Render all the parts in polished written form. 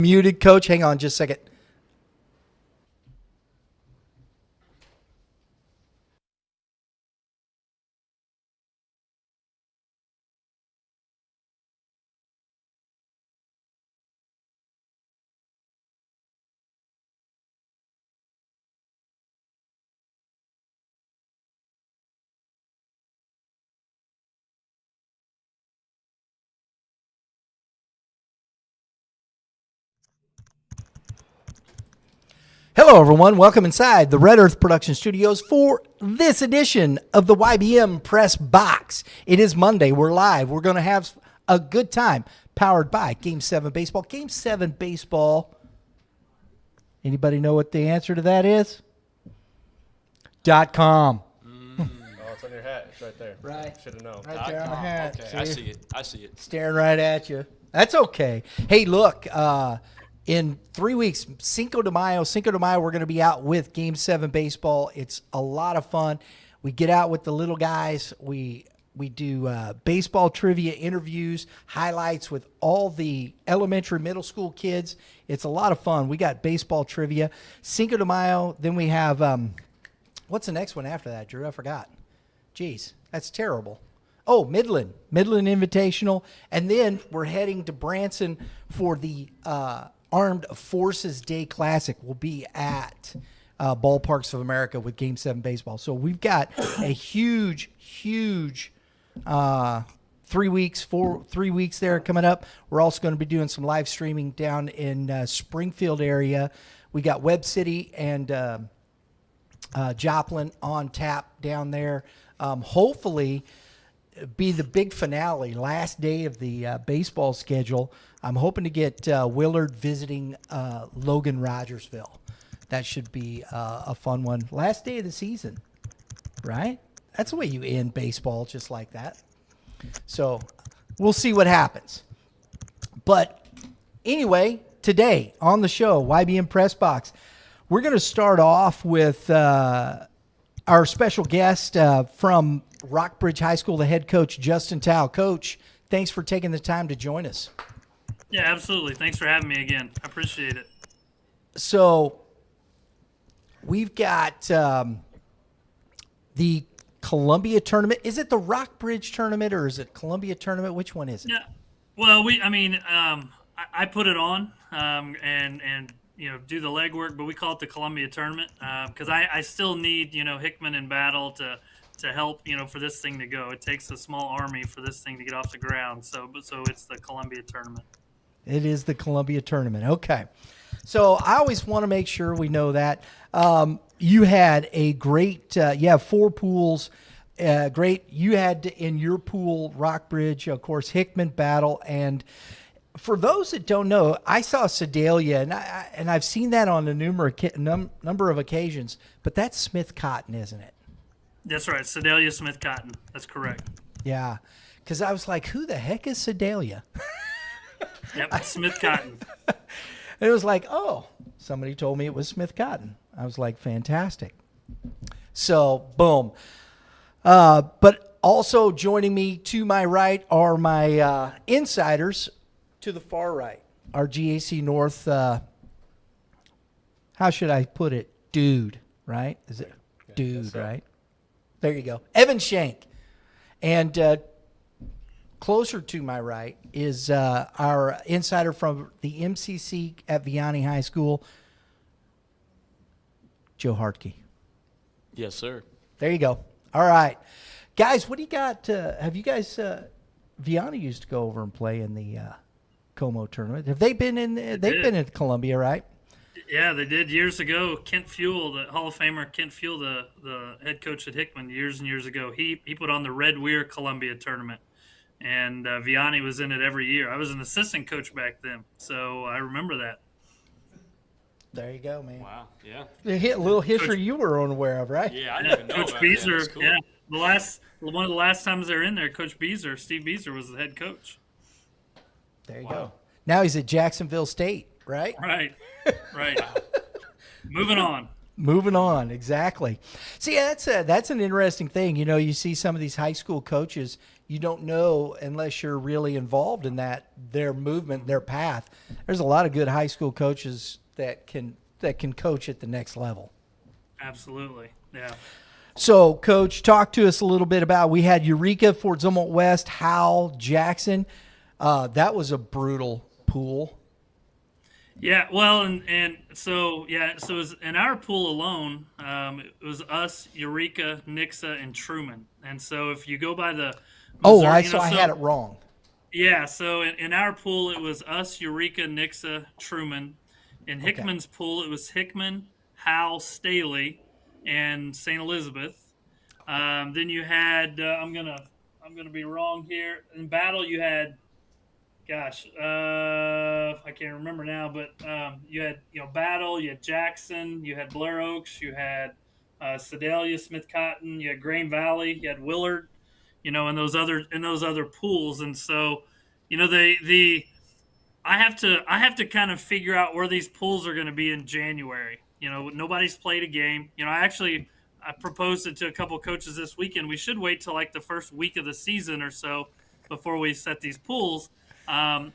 Muted, Coach. Hang on just a second. Hello, everyone. Welcome inside the Red Earth Production Studios for this edition of the YBM Press Box. It is Monday. We're live. We're going to have a good time powered by Game 7 Baseball. Game 7 Baseball. Anybody know what the answer to that is? .com. Oh, it's on your hat. It's right there. Right. Should have known. Right there on the hat. Okay, I see it. Staring right at you. That's okay. Hey, look, in 3 weeks, Cinco de Mayo, we're going to be out with Game 7 Baseball. It's a lot of fun. We get out with the little guys. We do baseball trivia interviews, highlights with all the elementary, middle school kids. It's a lot of fun. We got baseball trivia. Cinco de Mayo. Then we have, what's the next one after that, Drew? I forgot. Jeez, that's terrible. Oh, Midland Invitational. And then we're heading to Branson for the Armed Forces Day Classic. We'll be at Ballparks of America with Game 7 Baseball. So we've got a huge 3 weeks there coming up. We're also going to be doing some live streaming down in Springfield area. We got Webb City and Joplin on tap down there. Hopefully be the big finale, last day of the baseball schedule. I'm hoping to get Willard visiting Logan Rogersville. That should be a fun one. Last day of the season, right? That's the way you end baseball, just like that. So we'll see what happens. But anyway, today on the show, YBM Press Box, we're going to start off with our special guest from Rockbridge High School, the head coach, Justin Tao. Coach, thanks for taking the time to join us. Yeah, absolutely. Thanks for having me again. I appreciate it. So we've got the Columbia tournament. Is it the Rockbridge tournament or is it Columbia tournament? Which one is it? Yeah. Well, I put it on and do the legwork, but we call it the Columbia tournament because I still need Hickman and Battle to help for this thing to go. It takes a small army for this thing to get off the ground. So it's the Columbia tournament. It is the Columbia tournament. Okay. So I always want to make sure we know that. You had a great, you have 4 pools. Great. You had in your pool, Rockbridge, of course, Hickman, Battle. And for those that don't know, I saw Sedalia, and I've seen that on a number of occasions, but that's Smith Cotton, isn't it? That's right. Sedalia Smith Cotton. That's correct. Yeah. Because I was like, who the heck is Sedalia? Yep, Smith Cotton. It was like, oh, somebody told me it was Smith Cotton. I was like, fantastic. So, boom. But also joining me to my right are my insiders to the far right. Our G.A.C. North, how should I put it? Dude, right? Is it dude, right? There you go. Evan Schenck. And closer to my right is our insider from the M.C.C. at Vianney High School, Joe Hartke. Yes, sir. There you go. All right. Guys, what do you got? Have you guys, Vianney used to go over and play in the Como tournament. Have they been in, they've been in Columbia, right? Yeah, they did years ago. Kent Fuel, the Hall of Famer Kent Fuel, the head coach at Hickman years and years ago, he put on the Red Weir Columbia tournament. And Vianney was in it every year. I was an assistant coach back then, so I remember that. There you go, man. Wow, yeah. A little history you were unaware of, right? Yeah, I didn't even know Coach about Beezer, that. Cool. yeah. One of the last times they were in there, Coach Beezer, Steve Beezer was the head coach. There you go. Now he's at Jacksonville State, right? Right. Moving on. Moving on, exactly. See, that's an interesting thing. You see some of these high school coaches you don't know unless you're really involved in that, their movement, their path. There's a lot of good high school coaches that can coach at the next level. Absolutely. Yeah. So, Coach, talk to us a little bit about, we had Eureka, Fort Zumwalt West, Howell, Jackson. That was a brutal pool. Yeah, well, so it was in our pool alone. It was us, Eureka, Nixa, and Truman. And so if you go by the I had it wrong. Yeah, so in our pool it was us, Eureka, Nixa, Truman. In Hickman's pool it was Hickman, Howell, Staley, and St. Elizabeth. Then you had I'm gonna be wrong here. In Battle you had. Gosh, I can't remember now, but you had Battle, you had Jackson, you had Blair Oaks, you had Sedalia, Smith Cotton, you had Grain Valley, you had Willard, in those other pools, and so I have to kind of figure out where these pools are going to be in January. Nobody's played a game. I proposed it to a couple coaches this weekend. We should wait till like the first week of the season or so before we set these pools. But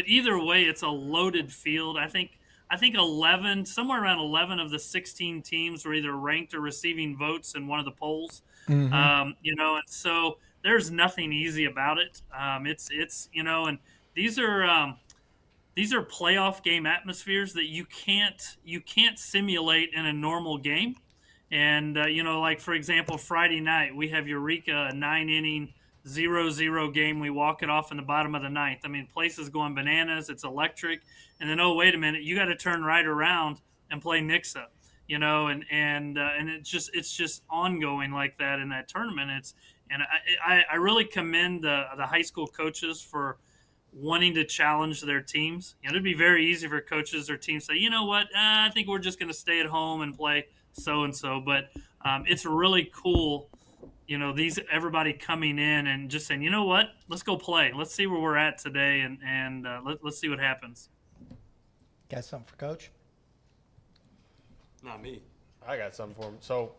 either way, it's a loaded field. I think 11, somewhere around 11 of the 16 teams were either ranked or receiving votes in one of the polls. Mm-hmm. And so there's nothing easy about it. And these are playoff game atmospheres that you can't simulate in a normal game. And like for example, Friday night we have Eureka, a 9-inning 0-0 game. We walk it off in the bottom of the ninth. I mean, place is going bananas. It's electric. And then, wait a minute, you got to turn right around and play Nixa, and it's just ongoing like that in that tournament. I really commend the high school coaches for wanting to challenge their teams. It'd be very easy for coaches or teams to say, you know what, I think we're just going to stay at home and play so-and-so. But it's really cool. Everybody coming in and just saying, you know what, let's go play. Let's see where we're at today, and let's see what happens. Got something for Coach? Not me. I got something for him. So,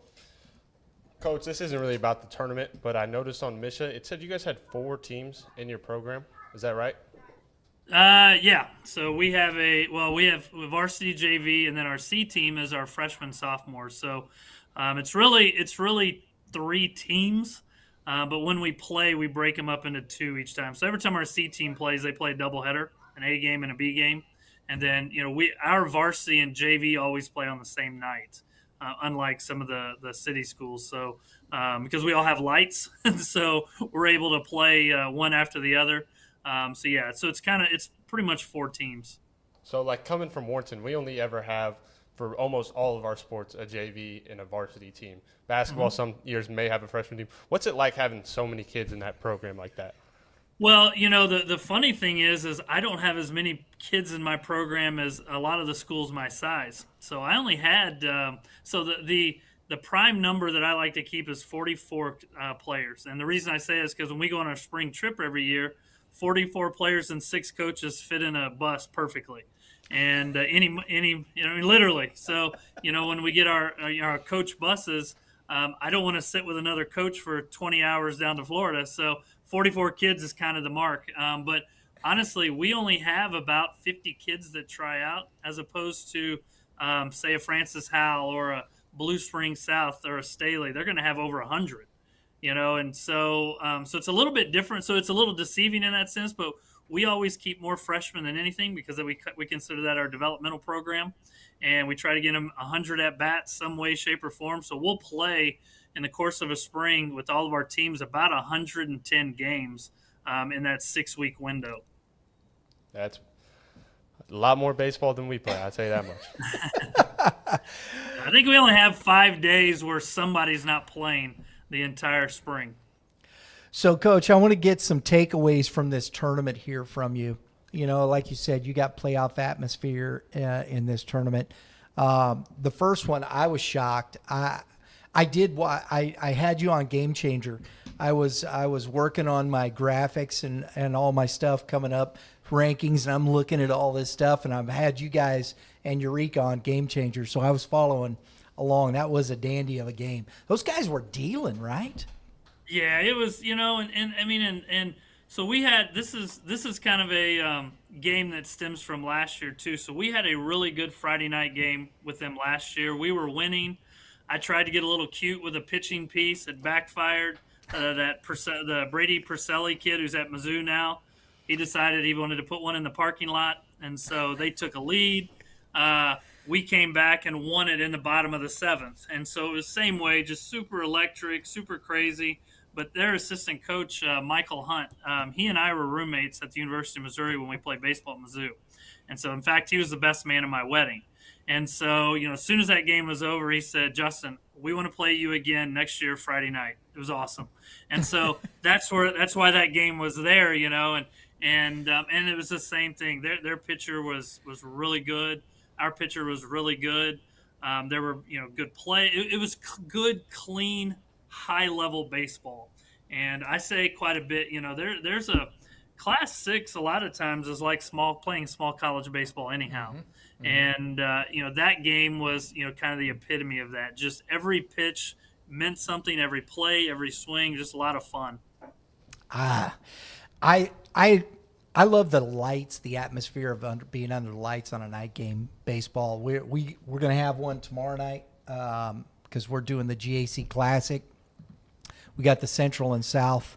Coach, this isn't really about the tournament, but I noticed on Misha, it said you guys had 4 teams in your program. Is that right? Yeah. So we have we have varsity JV, and then our C team is our freshmen, sophomores. So it's really 3 teams, but when we play, we break them up into 2 each time. So every time our C team plays, they play a doubleheader, an A game and a B game, and then our varsity and JV always play on the same night, unlike some of the city schools. So because we all have lights, so we're able to play one after the other. So it's pretty much 4 teams. So like coming from Warrenton, we only ever have, for almost all of our sports, a JV and a varsity team. Basketball, some years may have a freshman team. What's it like having so many kids in that program like that? Well, the funny thing is I don't have as many kids in my program as a lot of the schools my size. So I only had the prime number that I like to keep is 44 players. And the reason I say is because when we go on our spring trip every year, 44 players and 6 coaches fit in a bus perfectly. And literally. So, when we get our coach buses, I don't want to sit with another coach for 20 hours down to Florida. So 44 kids is kind of the mark. But honestly, we only have about 50 kids that try out, as opposed to, say, a Francis Howell or a Blue Springs South or a Staley. They're going to have over 100, and so it's a little bit different. So it's a little deceiving in that sense, but we always keep more freshmen than anything because we consider that our developmental program, and we try to get them 100 at bats some way, shape, or form. So we'll play in the course of a spring with all of our teams about 110 games in that 6-week window. That's a lot more baseball than we play, I'd say that much. I think we only have 5 days where somebody's not playing the entire spring. So, Coach, I want to get some takeaways from this tournament here from you. Like you said, you got playoff atmosphere in this tournament. The first one, I was shocked. I had you on Game Changer. I was working on my graphics and all my stuff coming up, rankings, and I'm looking at all this stuff, and I've had you guys and Eureka on Game Changer, so I was following along. That was a dandy of a game. Those guys were dealing, right? Yeah, it was, and I mean, and so we had this is kind of a game that stems from last year too. So we had a really good Friday night game with them last year. We were winning. I tried to get a little cute with a pitching piece. It backfired. The Brady Purcelli kid who's at Mizzou now, he decided he wanted to put one in the parking lot, and so they took a lead. We came back and won it in the bottom of the seventh, and so it was the same way, just super electric, super crazy. But their assistant coach, Michael Hunt, he and I were roommates at the University of Missouri when we played baseball at Mizzou. And so, in fact, he was the best man at my wedding. And so, as soon as that game was over, he said, Justin, we want to play you again next year, Friday night. It was awesome. And so that's why that game was there, and it was the same thing. Their pitcher was really good. Our pitcher was really good. There were, good play. It was good, clean, high level baseball. And I say quite a bit, there's a class 6 a lot of times is like playing small college baseball anyhow. Mm-hmm. Mm-hmm. And that game was, kind of the epitome of that. Just every pitch meant something, every play, every swing, just a lot of fun. I love the lights, the atmosphere of being under the lights on a night game baseball. We're going to have one tomorrow night because we're doing the G.A.C. Classic. We got the Central and South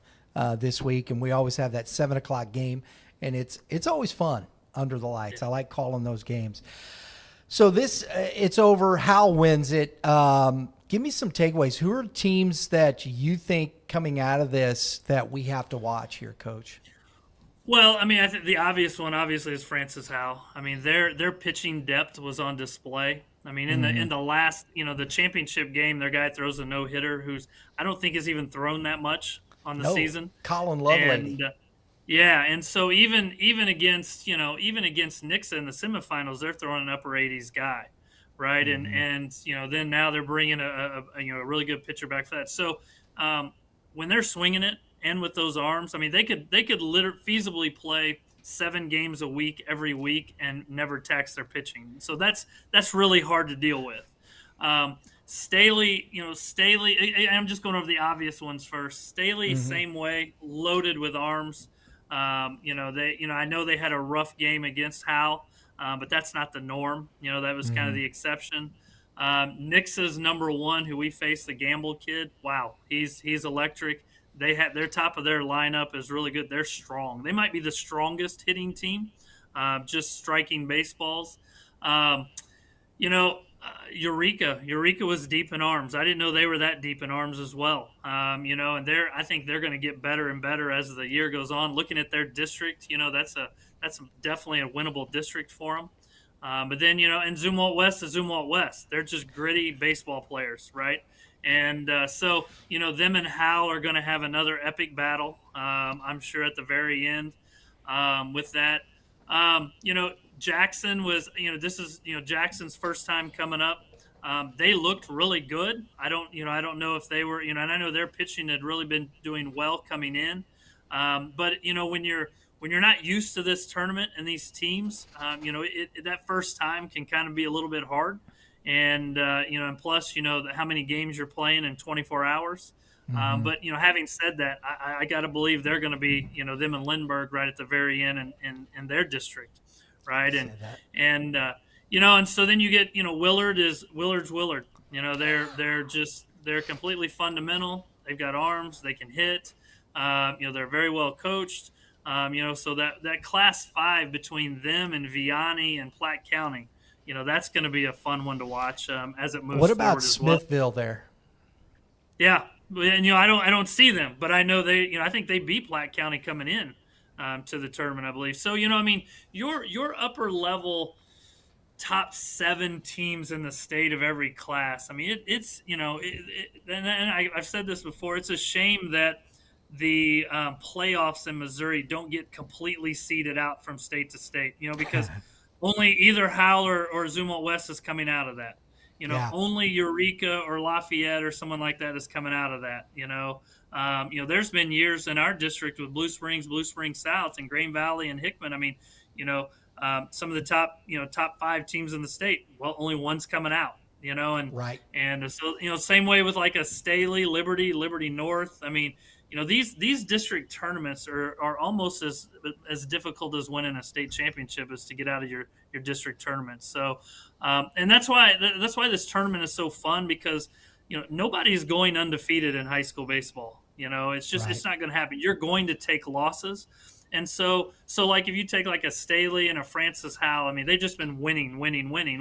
this week, and we always have that 7:00 game, and it's always fun under the lights. I like calling those games. So it's over. Hal wins it. Give me some takeaways. Who are teams that you think coming out of this that we have to watch here, Coach? Well, I mean, I think the obvious one, obviously, is Francis Howell. I mean, their pitching depth was on display. I mean, in the last, the championship game, their guy throws a no-hitter who's I don't think has even thrown that much on the season. Colin Lovelady. And so even against Nixa in the semifinals, they're throwing an upper 80s guy, right? Mm-hmm. And then now they're bringing a really good pitcher back for that. So when they're swinging it, and with those arms, I mean, they could feasibly play 7 games a week every week and never tax their pitching. So that's really hard to deal with. Staley, I'm just going over the obvious ones first. Staley, same way, loaded with arms. I know they had a rough game against Howell, but that's not the norm. That was kind of the exception. Nix's number 1, who we faced, the Gamble kid. Wow, he's electric. They had their top of their lineup is really good. They're strong. They might be the strongest hitting team, just striking baseballs. Eureka was deep in arms. I didn't know they were that deep in arms as well. And I think they're going to get better and better as the year goes on. Looking at their district, that's definitely a winnable district for them. But then, and Zumwalt West is Zumwalt West. They're just gritty baseball players, right? And so, them and Hal are going to have another epic battle, I'm sure, at the very end with that. Jackson was, this is, Jackson's first time coming up. They looked really good. I don't know if they were, and I know their pitching had really been doing well coming in. But, when you're not used to this tournament and these teams, that first time can kind of be a little bit hard. And, and plus, how many games you're playing in 24 hours. But, having said that, I got to believe they're going to be, them and Lindbergh right at the very end in their district. Right. And so then you get, Willard's Willard. They're completely fundamental. They've got arms. They can hit. They're very well coached. So that class 5 between them and Vianney and Platte County, that's going to be a fun one to watch as it moves. What about Smithville there? Yeah, and I don't see them, but I know they. I think they beat Platte County coming in to the tournament, I believe. So your upper level top 7 teams in the state of every class. I mean, and I've said this before. It's a shame that the playoffs in Missouri don't get completely seeded out from state to state. Because only either Howell or Zumwalt West is coming out of that. Only Eureka or Lafayette or someone like that is coming out of that. There's been years in our district with Blue Springs South, and Green Valley and Hickman. I mean, some of the top 5 teams in the state. Well, only one's coming out. and Right. and so same way with like a Staley, Liberty North. I mean, these district tournaments are almost as difficult as winning a state championship is to get out of your district tournament. So, and that's why this tournament is so fun because nobody's going undefeated in high school baseball. It's just Right. it's not going to happen. You're going to take losses. And so like if you take like a Staley and a Francis Howell, I mean, they've just been winning.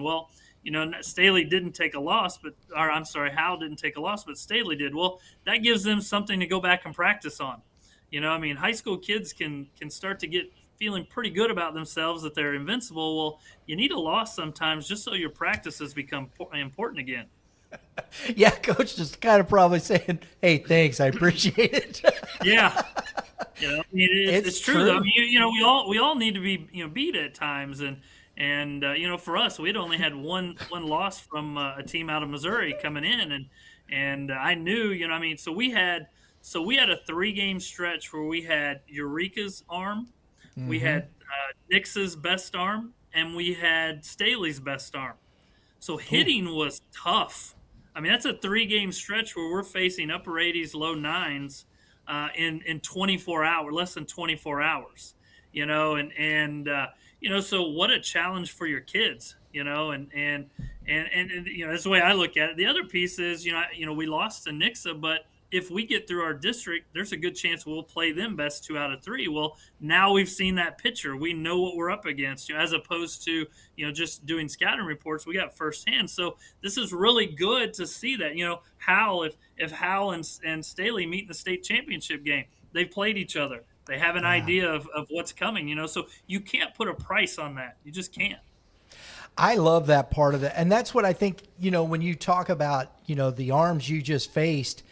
Well, Staley didn't take a loss, Howell didn't take a loss, but Staley did. Well, that gives them something to go back and practice on. I mean, high school kids can start to get feeling pretty good about themselves that they're invincible. Well, you need a loss sometimes just so your practices become important again. Yeah, coach just kind of probably saying, "Hey, thanks, I appreciate it." Yeah. I mean, it's It's true. Though. I true. mean, we all need to be beat at times, and for us, we'd only had one loss from a team out of Missouri coming in, and I knew, I mean, so we had a 3-game stretch where we had Eureka's arm, we Mm-hmm. had Nix's best arm, and we had Staley's best arm. So Ooh. hitting was tough. I mean, that's a 3-game stretch where we're facing upper 80s, low 9s in 24 hours, less than 24 hours. So what a challenge for your kids. And that's the way I look at it. The other piece is, we lost to Nixa, but if we get through our district, there's a good chance we'll play them best 2 out of 3. Well, now we've seen that picture. We know what we're up against, as opposed to, just doing scouting reports. We got firsthand. So this is really good to see that, if Howell and Staley meet in the state championship game, they've played each other. They have an Yeah. idea of what's coming, so you can't put a price on that. You just can't. I love that part of it. And that's what I think, when you talk about, the arms you just faced,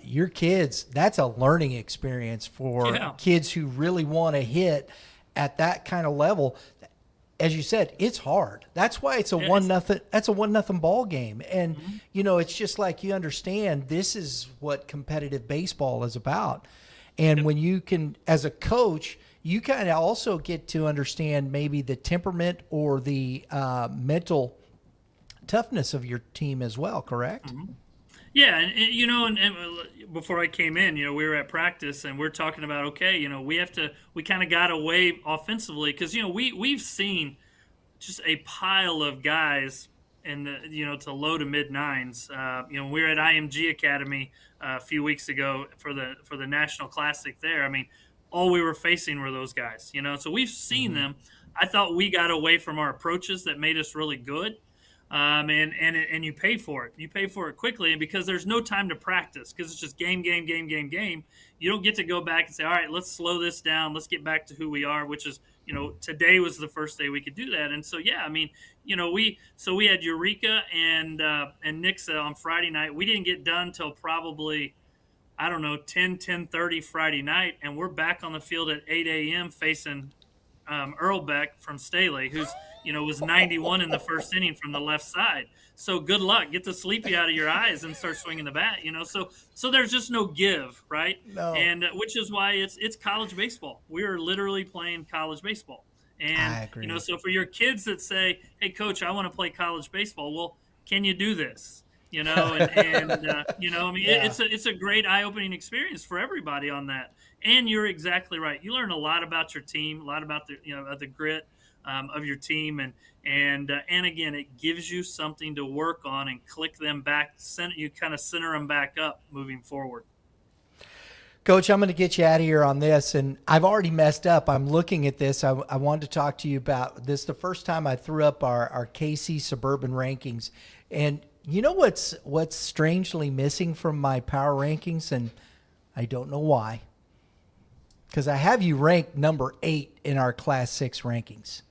your kids, that's a learning experience for Yeah. kids who really want to hit at that kind of level. As you said, it's hard. That's why it's a Yeah, 1-0. That's a 1-0 ball game. And, it's just like you understand this is what competitive baseball is about. And when you can, as a coach, you kind of also get to understand maybe the temperament or the mental toughness of your team as well, correct? Yeah, and before I came in, we were at practice and we're talking about, okay, we kind of got away offensively because we've seen just a pile of guys in the to low to mid 9s. We were at IMG Academy a few weeks ago for the National Classic there. I mean, all we were facing were those guys. So we've seen them. I thought we got away from our approaches that made us really good. And you pay for it. You pay for it quickly, and because there's no time to practice, because it's just game. You don't get to go back and say, all right, let's slow this down. Let's get back to who we are, which is, today was the first day we could do that. And so, yeah, I mean, we had Eureka and Nixa on Friday night. We didn't get done till probably, I don't know, 10:30 Friday night, and we're back on the field at 8 a.m. facing Earl Beck from Staley, who's was 91 in the first inning from the left side. So good luck. Get the sleepy out of your eyes and start swinging the bat. So there's just no give, right? No. And which is why it's college baseball. We are literally playing college baseball. And I agree. so for your kids that say, "Hey, coach, I want to play college baseball," well, can you do this? I mean, Yeah. it's a great eye-opening experience for everybody on that. And you're exactly right. You learn a lot about your team, a lot about the grit of your team, and again, it gives you something to work on and click them back. You kind of center them back up moving forward. Coach, I'm going to get you out of here on this, and I've already messed up. I'm looking at this. I wanted to talk to you about this. The first time I threw up our KC suburban rankings, and you know what's strangely missing from my power rankings, and I don't know why, because I have you ranked number 8 in our Class 6 rankings.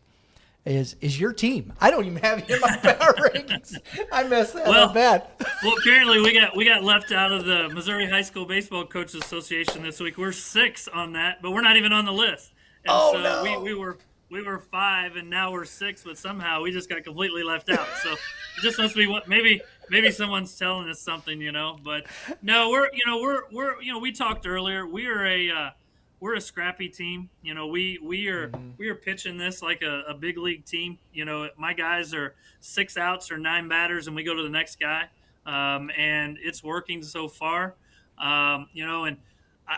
Is your team? I don't even have you in my power rankings. I messed that up bad. Well, apparently we got left out of the Missouri High School Baseball Coaches Association this week. We're 6 on that, but we're not even on the list. And No. we were 5, and now we're 6, but somehow we just got completely left out. So it just must be what maybe someone's telling us something, But no, we talked earlier. We're we're a scrappy team. We are pitching this like a big league team. My guys are 6 outs or 9 batters, and we go to the next guy, and it's working so far. And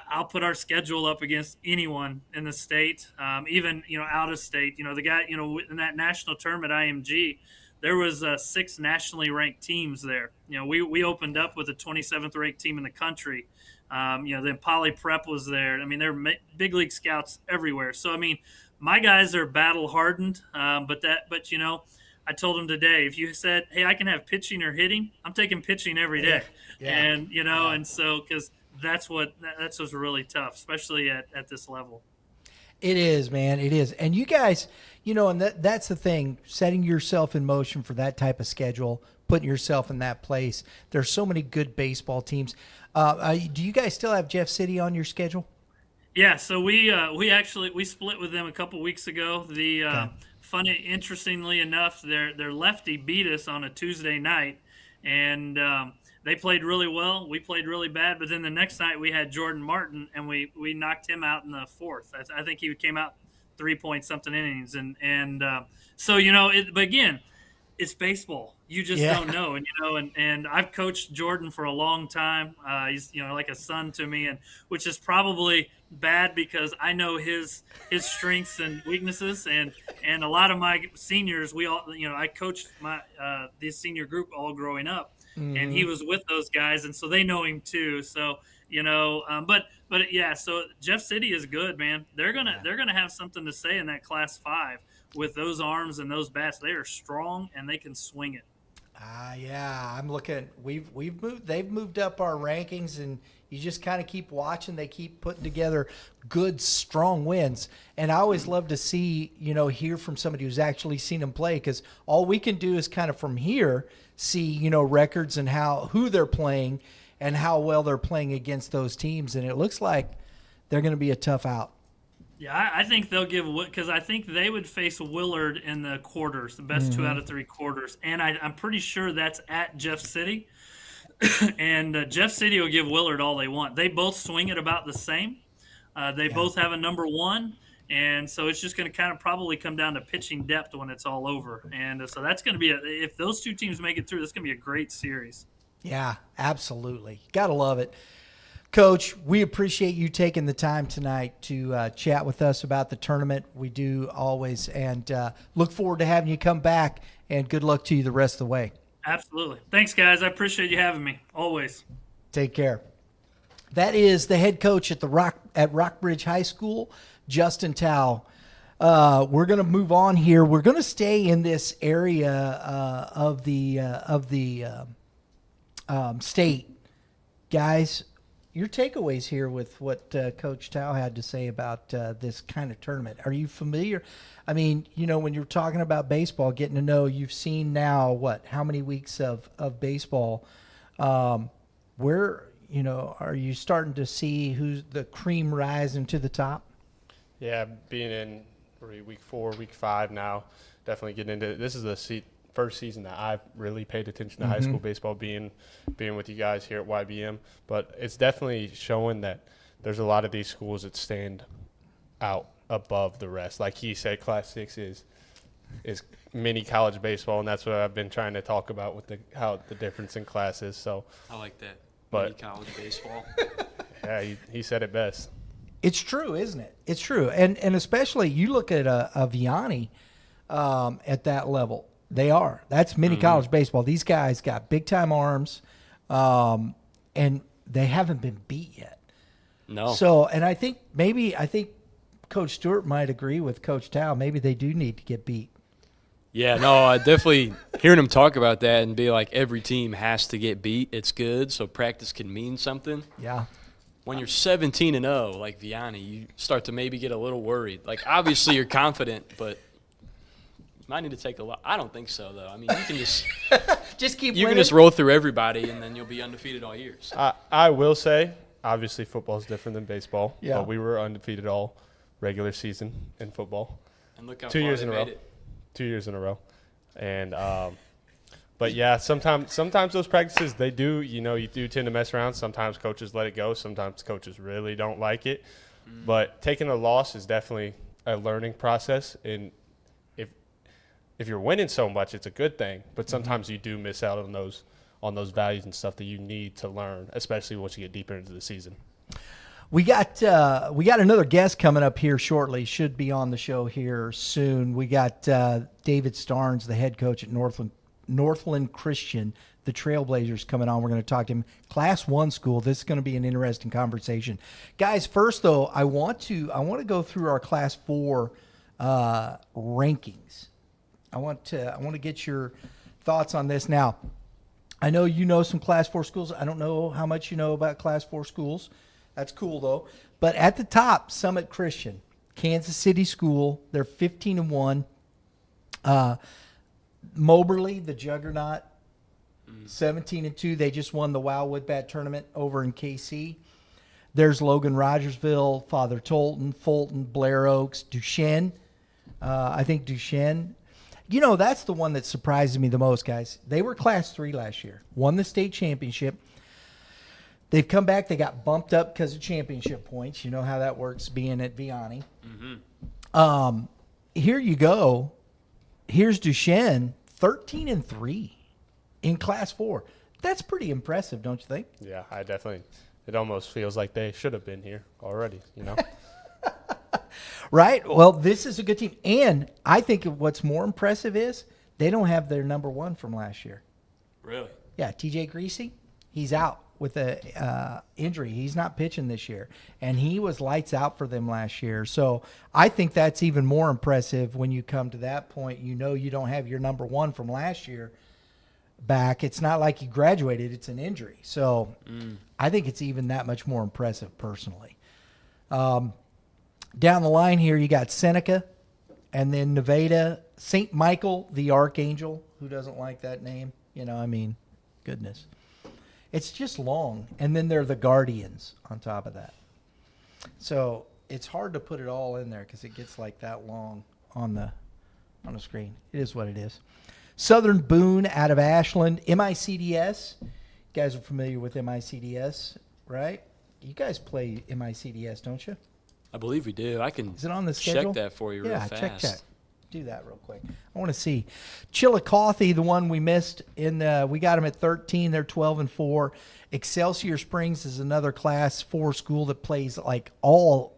I'll put our schedule up against anyone in the state, even out of state. The guy in that national tournament IMG, there was 6 nationally ranked teams there. We opened up with the 27th ranked team in the country. Then Poly Prep was there. I mean, there are big league scouts everywhere. So I mean, my guys are battle hardened. But I told them today, if you said, hey, I can have pitching or hitting, I'm taking pitching every day. Yeah. And and so because that's what's really tough, especially at this level. It is, man. It is. And you guys, and that's the thing, setting yourself in motion for that type of schedule, putting yourself in that place. There's so many good baseball teams. Do you guys still have Jeff City on your schedule? Yeah, so we split with them a couple weeks ago. Interestingly enough, their lefty beat us on a Tuesday night, and they played really well. We played really bad, but then the next night we had Jordan Martin, and we knocked him out in the 4th. I think he came out 3-point-something innings, but again, it's baseball. You just don't know, and I've coached Jordan for a long time. He's like a son to me, and which is probably bad because I know his strengths and weaknesses, and a lot of my seniors, we all I coached this senior group all growing up. And he was with those guys, and so they know him too. So so Jeff City is good, man. They're gonna have something to say in that Class 5 with those arms and those bats. They are strong and they can swing it. Yeah, I'm looking. They've moved up our rankings, and you just kind of keep watching. They keep putting together good, strong wins, and I always love to see hear from somebody who's actually seen them play, because all we can do is kind of from here see records and who they're playing and how well they're playing against those teams, and it looks like they're going to be a tough out. Yeah, I think they'll because I think they would face Willard in the quarters, the best 2 out of 3 quarters, and I'm pretty sure that's at Jeff City, and Jeff City will give Willard all they want. They both swing it about the same. They both have a number 1, and so it's just going to kind of probably come down to pitching depth when it's all over, and so that's going to be if those 2 teams make it through, that's going to be a great series. Yeah, absolutely. Gotta love it. Coach, we appreciate you taking the time tonight to chat with us about the tournament. We do always, and look forward to having you come back, and good luck to you the rest of the way. Absolutely. Thanks, guys. I appreciate you having me, always. Take care. That is the head coach at Rockbridge High School, Justin Tao. We're going to move on here. We're going to stay in this area of the state. Guys, your takeaways here with what Coach Tao had to say about this kind of tournament. Are you familiar? I mean, when you're talking about baseball, getting to know, you've seen now, how many weeks of baseball, where, are you starting to see who's the cream rising to the top? Yeah, being in week 4, week 5 now, definitely getting into it. This is the first season that I've really paid attention to high school baseball, being with you guys here at YBM. But it's definitely showing that there's a lot of these schools that stand out above the rest. Like he said, Class 6 is mini college baseball, and that's what I've been trying to talk about with how the difference in classes. So I like that. But mini college baseball. Yeah, he said it best. It's true, isn't it? It's true, and especially you look at a Vianney at that level. That's mini college baseball. These guys got big time arms, and they haven't been beat yet. No. So, and I think Coach Stewart might agree with Coach Tao. Maybe they do need to get beat. Yeah, no, I definitely hearing him talk about that and be like, every team has to get beat. It's good, so practice can mean something. Yeah. When you're 17-0, like Vianney, you start to maybe get a little worried. Like, obviously you're confident, but you might need to take a lot. I don't think so, though. I mean, you can just keep you winning. can just roll through everybody, and then you'll be undefeated all year. So. I will say, obviously football is different than baseball. Yeah. But we were undefeated all regular season in football. And look how 2 far years they in a made row. it. 2 years in a row. And but yeah, sometimes those practices, you do tend to mess around. Sometimes coaches let it go. Sometimes coaches really don't like it. But taking a loss is definitely a learning process, and if you're winning so much, it's a good thing. But sometimes you do miss out on those values and stuff that you need to learn, especially once you get deeper into the season. We got another guest coming up here shortly. Should be on the show here soon. We got David Starns, the head coach at Northland Christian, the Trailblazers, coming on. We're going to talk to him. Class 1 school. This is going to be an interesting conversation, guys. First, though, I want to go through our Class 4 rankings. I want to get your thoughts on this. Now, I know you know some Class 4 schools. I don't know how much you know about Class 4 schools. That's cool, though. But at the top, Summit Christian, Kansas City school. They're 15-1. Moberly, the juggernaut, 17-2. They just won the Wildwood Bat tournament over in KC. There's Logan Rogersville, Father Tolton, Fulton, Blair Oaks, Duchesne. I think Duchesne. You know, that's the one that surprises me the most, guys. They were Class 3 last year, won the state championship. They've come back. They got bumped up because of championship points. You know how that works being at Vianney. Here you go. Here's Duchesne, 13-3 in Class 4. That's pretty impressive, don't you think? Yeah, it almost feels like they should have been here already, you know? Right? Well, this is a good team. And I think what's more impressive is they don't have their number 1 from last year. Really? Yeah, TJ Greasy, he's out with a injury. He's not pitching this year, and he was lights out for them last year. So I think that's even more impressive when you come to that point. You know you don't have your number 1 from last year back. It's not like he graduated. It's an injury. So I think it's even that much more impressive personally. Down the line here, you got Seneca, and then Nevada, St. Michael, the Archangel. Who doesn't like that name? You know, I mean, goodness. It's just long. And then they're the Guardians on top of that. So it's hard to put it all in there because it gets like that long on the screen. It is what it is. Southern Boone out of Ashland. MICDS. You guys are familiar with MICDS, right? You guys play MICDS, don't you? I believe we do. I can Is it on the schedule? check that for you real fast. Yeah, check that. Do that real quick. I want to see. Chillicothe, the one we missed, we got them at 13. They're 12-4. Excelsior Springs is another Class 4 school that plays like all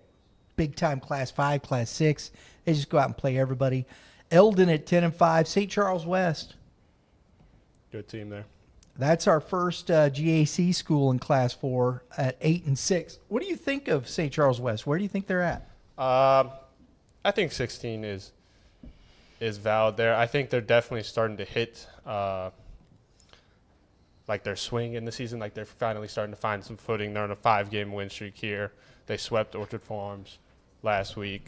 big-time Class 5, Class 6. They just go out and play everybody. Eldon at 10-5. St. Charles West. Good team there. That's our first G.A.C. school in Class 4 at 8-6. What do you think of St. Charles West? Where do you think they're at? I think 16 is valid there. I think they're definitely starting to hit like their swing in the season. Like they're finally starting to find some footing. They're on a 5-game win streak here. They swept Orchard Farms last week.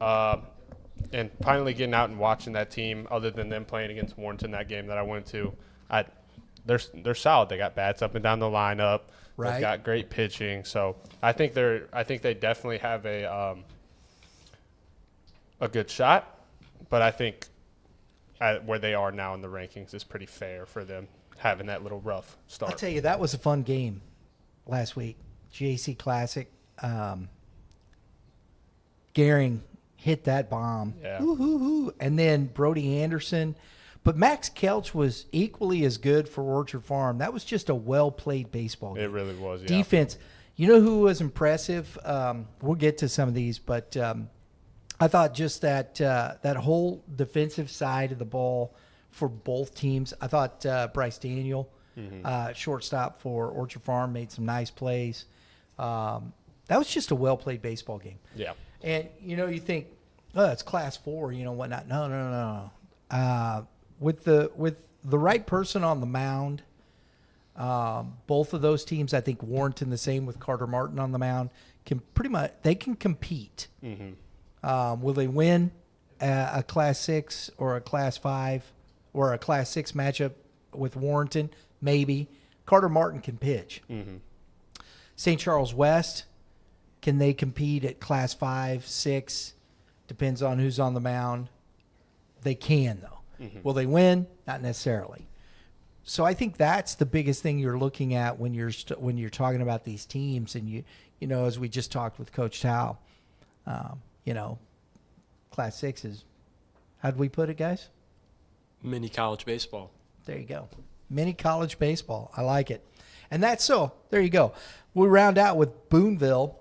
And finally getting out and watching that team, other than them playing against Warrenton that game that I went to, they're solid. They got bats up and down the lineup. Right. They've got great pitching. So I think they definitely have a good shot. But I think where they are now in the rankings is pretty fair for them having that little rough start. I'll tell you, that was a fun game last week. G.A.C. Classic. Gehring hit that bomb. Yeah. Woo-hoo-hoo. And then Brody Anderson. But Max Kelch was equally as good for Orchard Farm. That was just a well-played baseball game. It really was, yeah. Defense. You know who was impressive? We'll get to some of these, but I thought just that whole defensive side of the ball for both teams. I thought Bryce Daniel, shortstop for Orchard Farm, made some nice plays. That was just a well-played baseball game. Yeah. And, you know, you think, oh, it's Class 4, you know, whatnot. No. With the right person on the mound, both of those teams, I think Warrenton the same with Carter Martin on the mound, can compete. Will they win a Class 6 or a Class 5 or a Class 6 matchup with Warrenton? Maybe. Carter Martin can pitch. St. Charles West, can they compete at Class 5, 6? Depends on who's on the mound. They can, though. Will they win? Not necessarily. So I think that's the biggest thing you're looking at when you're talking about these teams, and you know, as we just talked with Coach Tao, you know, Class 6 is, how'd we put it, guys? Mini college baseball. There you go. Mini college baseball. I like it. And that's so. There you go. We round out with Boonville,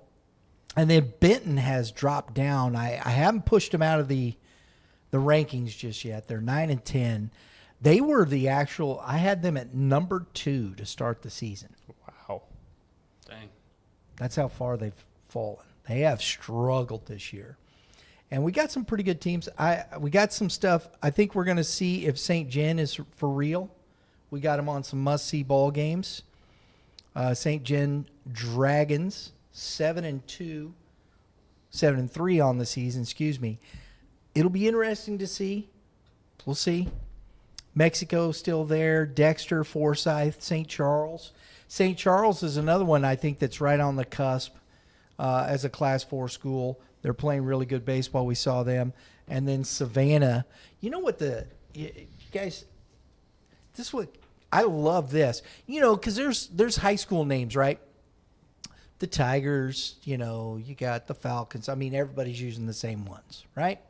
and then Benton has dropped down. I haven't pushed them out of the rankings just yet. They're 9 and 10. They were the actual. I had them at number 2 to start the season. Wow. Dang. That's how far they've fallen. They have struggled this year. And we got some pretty good teams. We got some stuff. I think we're going to see if St. Gen is for real. We got them on some must-see ball games. St. Gen Dragons, 7-2, 7-3 on the season. Excuse me. It'll be interesting to see. We'll see. Mexico still there. Dexter, Forsyth, St. Charles. St. Charles is another one I think that's right on the cusp as a Class 4 school. They're playing really good baseball. We saw them. And then Savannah. You know what you guys, this is what, I love this. You know, because there's high school names, right? The Tigers, you know, you got the Falcons. I mean, everybody's using the same ones, right?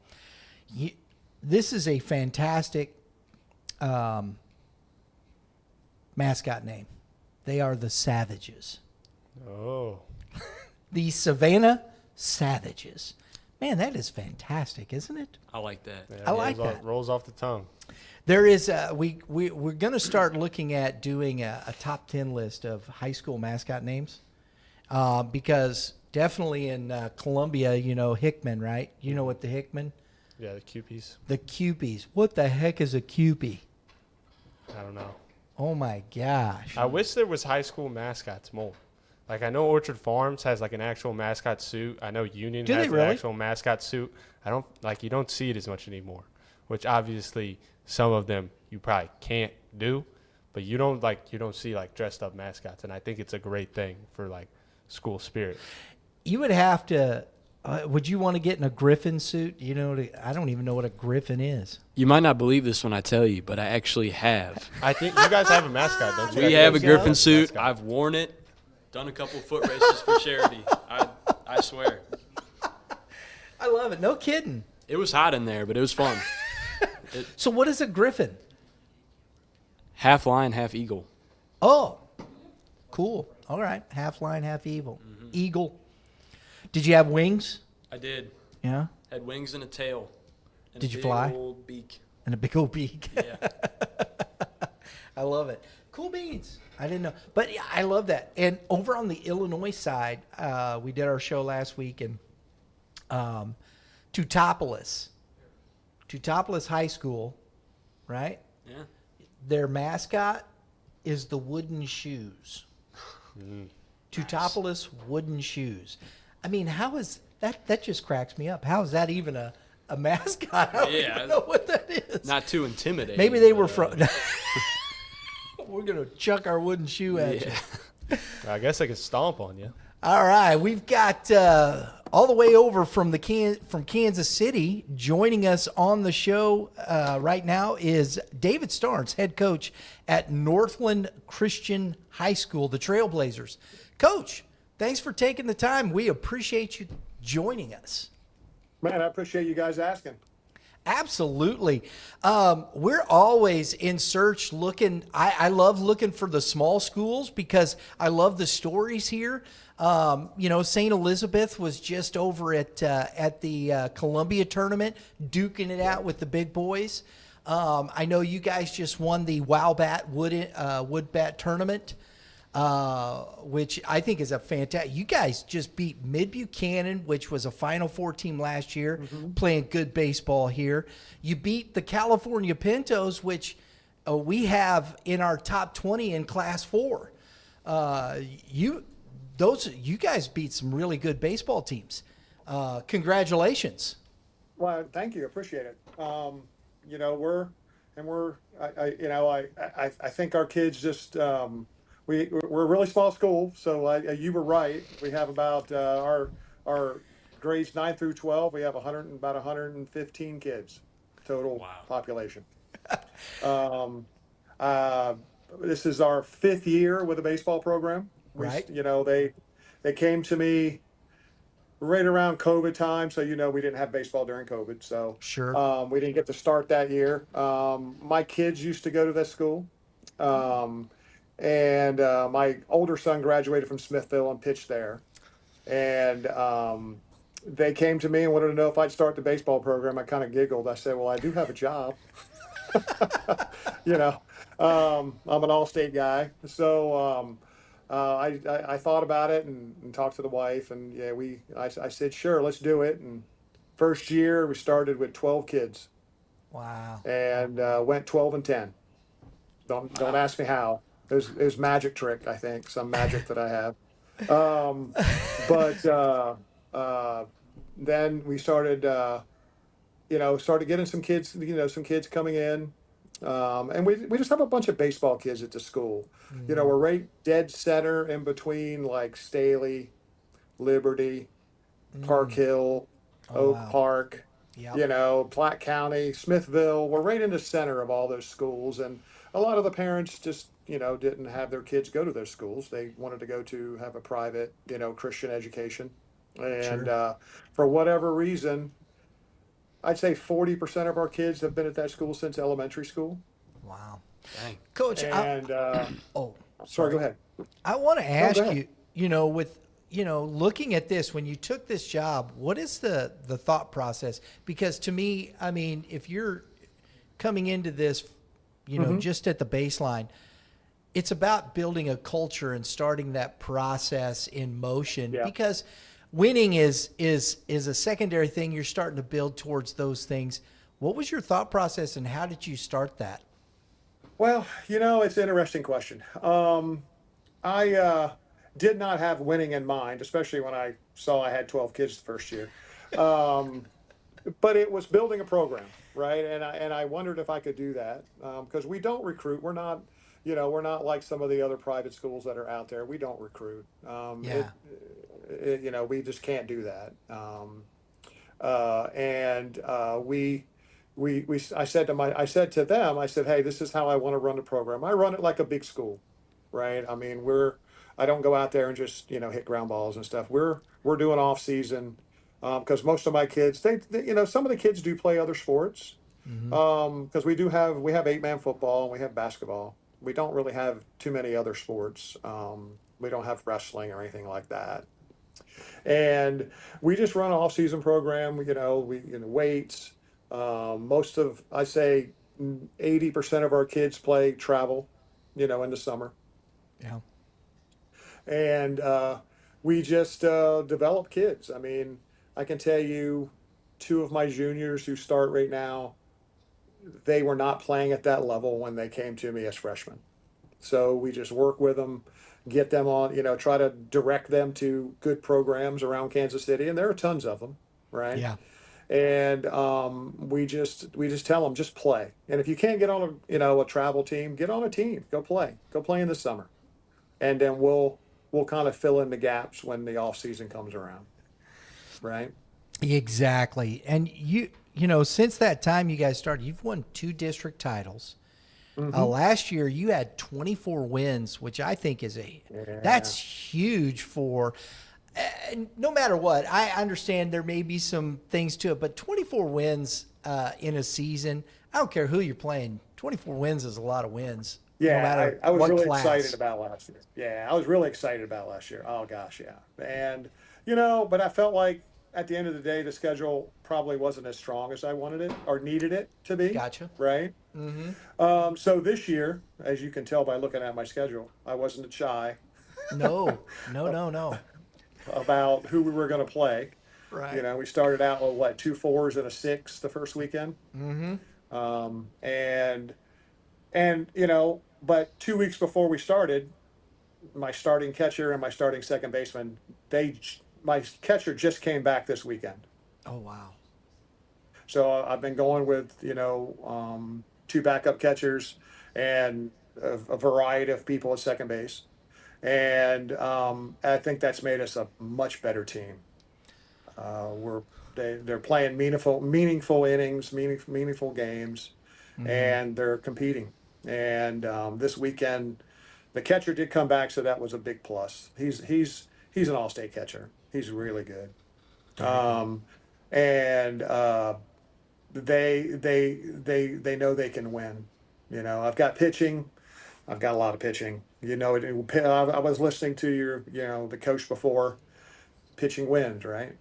This is a fantastic mascot name. They are the Savages. Oh. The Savannah Savages. Man, that is fantastic, isn't it? I like that. Yeah, I like that. Rolls off the tongue. There is we're going to start looking at doing a top 10 list of high school mascot names because definitely in Columbia, you know, Hickman, right? You know what the Hickman? Yeah, the Cupies. The Cupies. What the heck is a Cupie? I don't know. Oh, my gosh. I wish there was high school mascots more. Like, I know Orchard Farms has, like, an actual mascot suit. I know Union Do has they an really? actual mascot suit. You don't see it as much anymore, which obviously some of them you probably can't do, but you don't see, like, dressed up mascots. And I think it's a great thing for, like, school spirit. You would have to would you want to get in a Griffin suit? You know, I don't even know what a Griffin is. You might not believe this when I tell you, but I actually have. I think you guys have a mascot, don't you? We You have a guys Griffin suit. mascot. I've worn it, done a couple foot races for charity. I swear. I love it. No kidding. It was hot in there, but it was fun. So what is a Griffin? Half lion, half eagle. Oh, cool. All right. Half lion, half evil. Eagle. Did you have wings? I did. Yeah. Had wings and a tail. And Did a you big fly? Old beak. And a big old beak. Yeah. I love it. Cool beans. I didn't know. But yeah, I love that. And over on the Illinois side, we did our show last week, and Teutopolis High School, right? Yeah. Their mascot is the wooden shoes. Teutopolis wooden shoes. I mean, how is that? That just cracks me up. How is that even a mascot? I don't even know what that is. Not too intimidating. Maybe they were but, from. We're gonna chuck our wooden shoe at you. I guess I could stomp on you. All right, we've got all the way over from Kansas City. Joining us on the show right now is David Starns, head coach at Northland Christian High School, the Trailblazers. Coach, thanks for taking the time. We appreciate you joining us. Man, I appreciate you guys asking. Absolutely. We're always in search looking. I love looking for the small schools because I love the stories here. You know, St. Elizabeth was just over at the Columbia tournament, duking it out with the big boys. I know you guys just won the Wowbat Wood Bat tournament, which I think is a fantastic. You guys just beat Mid Buchanan, which was a Final Four team last year, playing good baseball here. You beat the California Pintos, which we have in our top 20 in Class 4. You guys beat some really good baseball teams. Congratulations. Well, thank you. Appreciate it. You know, I think our kids just, we're a really small school. So you were right. We have about, our grades 9 through 12, we have about 115 kids total population. this is our 5th year with a baseball program. Right. They came to me right around COVID time. So, we didn't have baseball during COVID. So Sure. we didn't get to start that year. My kids used to go to that school. And my older son graduated from Smithville and pitched there. And they came to me and wanted to know if I'd start the baseball program. I kind of giggled. I said, well, I do have a job. you know, I'm an all-state guy. So I thought about it and talked to the wife. And yeah, I said, sure, let's do it. And first year we started with 12 kids Wow. and went 12 and 10. Don't ask me how. It was magic trick, I think, some magic that I have. But then we started, started getting some kids, some kids coming in. And we just have a bunch of baseball kids at the school. We're right dead center in between like Staley, Liberty, Park Hill, Oh, Oak wow. Park, Yep. Platte County, Smithville. We're right in the center of all those schools. And a lot of the parents just, didn't have their kids go to those schools. They wanted to go to have a private, Christian education. And Sure. for whatever reason, I'd say 40% of our kids have been at that school since elementary school. Wow. Dang. Coach, And oh, sorry, go ahead. I want to No, ask go ahead. you, with, looking at this, when you took this job, what is the thought process? Because to me, I mean, if you're coming into this, just at the baseline, it's about building a culture and starting that process in motion, Yeah. because winning is a secondary thing. You're starting to build towards those things. What was your thought process and how did you start that? Well, it's an interesting question. I did not have winning in mind, especially when I saw I had 12 kids the first year. But it was building a program, right? And I wondered if I could do that because we don't recruit. We're not, we're not like some of the other private schools that are out there. We don't recruit. Yeah. We just can't do that. I said to them, I said, hey, this is how I want to run the program. I run it like a big school, right? I mean, I don't go out there and just, hit ground balls and stuff. We're doing off season because most of my kids, some of the kids do play other sports because we have 8-man football and we have basketball. We don't really have too many other sports. We don't have wrestling or anything like that. And we just run an off-season program. Weights. I say 80% of our kids play travel, in the summer. Yeah. And we just develop kids. I mean, I can tell you 2 of my juniors who start right now, they were not playing at that level when they came to me as freshmen. So we just work with them, get them on, try to direct them to good programs around Kansas City. And there are tons of them, right? Yeah. And we just tell them, just play. And if you can't get on a travel team, get on a team, go play in the summer. And then we'll kind of fill in the gaps when the off season comes around. Right. Exactly. And since that time you guys started, you've won 2 district titles. Last year you had 24 wins, which I think is that's huge for, no matter what. I understand there may be some things to it, but 24 wins in a season, I don't care who you're playing. 24 wins is a lot of wins. Yeah, no matter I was what really class. excited about last year. Yeah, I was really excited about last year. Oh gosh, yeah. And but I felt like at the end of the day, the schedule probably wasn't as strong as I wanted it or needed it to be. Gotcha. Right. So this year, as you can tell by looking at my schedule, I wasn't shy No. about who we were going to play. Right. We started out with 2 4s and a 6 the first weekend. But 2 weeks before we started, my starting catcher and my starting second baseman, my catcher just came back this weekend. Oh, wow. So I've been going with, 2 backup catchers and a variety of people at second base. And I think that's made us a much better team. They're playing meaningful innings, meaningful games, and they're competing. And this weekend, the catcher did come back, so that was a big plus. He's an all-state catcher. He's really good. And they know they can win. You know, I've got pitching. I've got a lot of pitching. You know, I was listening to the coach before. Pitching wins, right?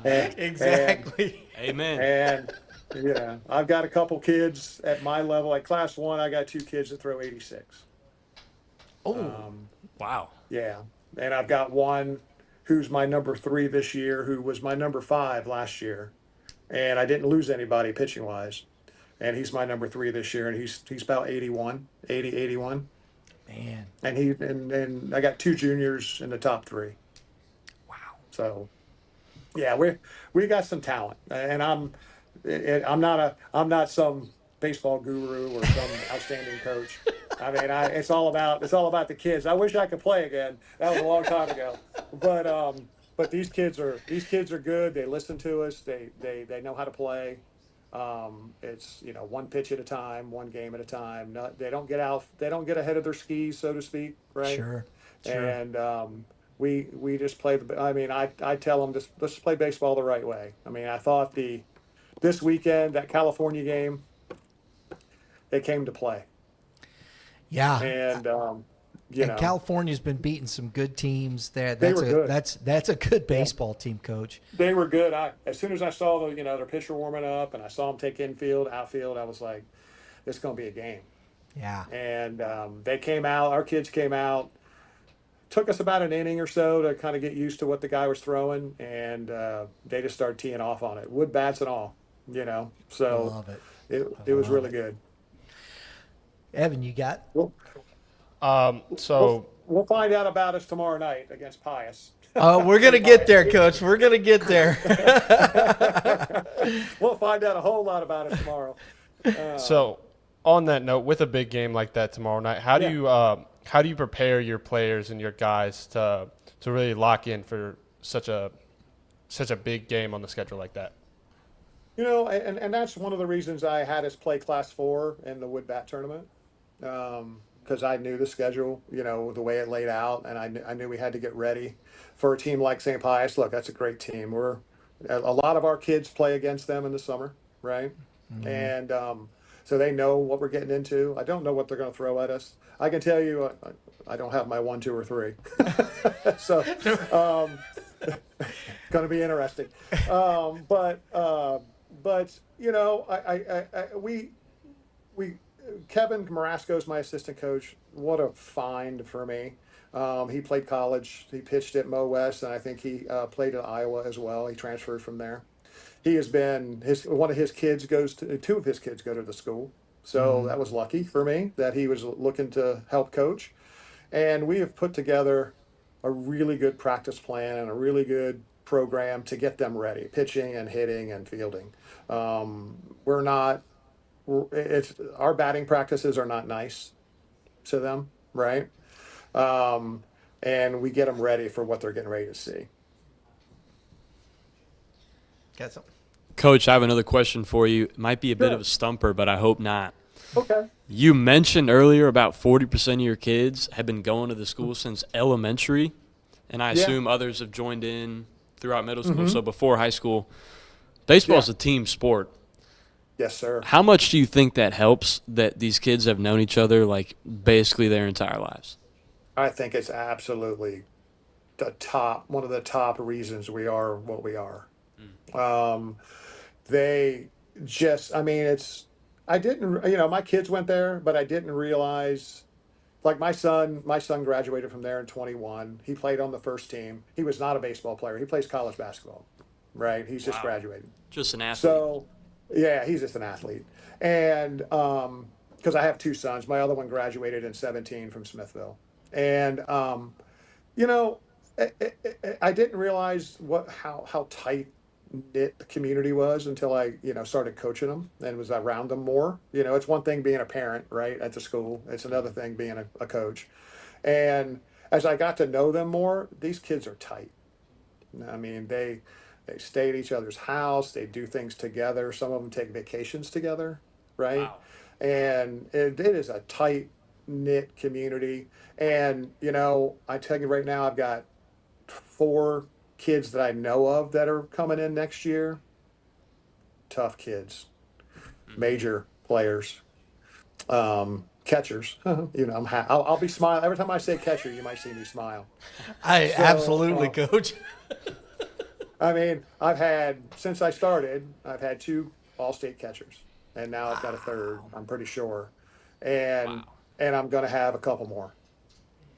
Exactly. Amen. And yeah, I've got a couple kids at my level. At class 1, I got 2 kids that throw 86. Oh, Wow. Yeah, and I've got one who's my number 3 this year, who was my number 5 last year, and I didn't lose anybody pitching wise. And he's my number 3 this year, and he's about 81. man. And I got 2 juniors in the top 3. Wow. So yeah, we got some talent, and I'm not some baseball guru or some outstanding coach. I mean, it's all about the kids. I wish I could play again. That was a long time ago, but these kids are good. They listen to us. They know how to play. It's one pitch at a time, one game at a time. They don't get ahead of their skis, so to speak, right? Sure. And we just play. I mean, I tell them let's play baseball the right way. I mean, I thought this weekend, that California game, they came to play. Yeah. And California's been beating some good teams there. They were good. That's a good baseball team, Coach. they were good. As soon as I saw their pitcher warming up, and I saw them take infield, outfield, I was like, this is going to be a game. Yeah. And they came out. Our kids came out. Took us about an inning or so to kind of get used to what the guy was throwing, and they just started teeing off on it, wood bats and all. So Love it. it was really good. Evan, you got? Well, So we'll find out about us tomorrow night against Pius. We're gonna get there, Coach. We're gonna get there. We'll find out a whole lot about us tomorrow. So, on that note, with a big game like that tomorrow night, how do you prepare your players and your guys to really lock in for such a big game on the schedule like that? And that's one of the reasons I had us play Class 4 in the wood bat tournament, because I knew the schedule, the way it laid out, and I knew we had to get ready for a team like St. Pius. Look, that's a great team. A lot of our kids play against them in the summer, right? Mm-hmm. And so they know what we're getting into. I don't know what they're going to throw at us. I can tell you, I don't have my 1, 2, or 3. So, going to be interesting. But Kevin Marasco is my assistant coach. What a find for me. He played college. He pitched at Mo West, and I think he played at Iowa as well. He transferred from there. He has been two of his kids go to the school. So that was lucky for me that he was looking to help coach. And we have put together a really good practice plan and a really good program to get them ready, pitching and hitting and fielding. Our batting practices are not nice to them, right? And we get them ready for what they're getting ready to see. Got something? Coach, I have another question for you. It might be a bit Sure. of a stumper, but I hope not. Okay. You mentioned earlier about 40% of your kids have been going to the school since elementary, and I assume others have joined in throughout middle school, so before high school. Baseball is a team sport. Yes, sir. How much do you think that helps that these kids have known each other like basically their entire lives? I think it's absolutely one of the top reasons we are what we are. My kids went there, but I didn't realize, like my son graduated from there in 21. He played on the first team. He was not a baseball player. He plays college basketball, right? He's just graduated. Just an athlete. So, yeah, he's just an athlete. And because I have 2 sons, my other one graduated in 17 from Smithville. And, I didn't realize how tight knit the community was until I, started coaching them and was around them more. It's one thing being a parent, right, at the school. It's another thing being a coach. And as I got to know them more, these kids are tight. I mean, they stay at each other's house. They do things together. Some of them take vacations together, right? and it is a tight knit community. And I tell you right now, I've got 4 kids that I know of that are coming in next year. Tough kids, major players, catchers. I'll be smiling every time I say catcher. You might see me smile. Absolutely, Coach. I mean, since I started, I've had 2 all-state catchers, and now I've got a third. I'm pretty sure, and I'm going to have a couple more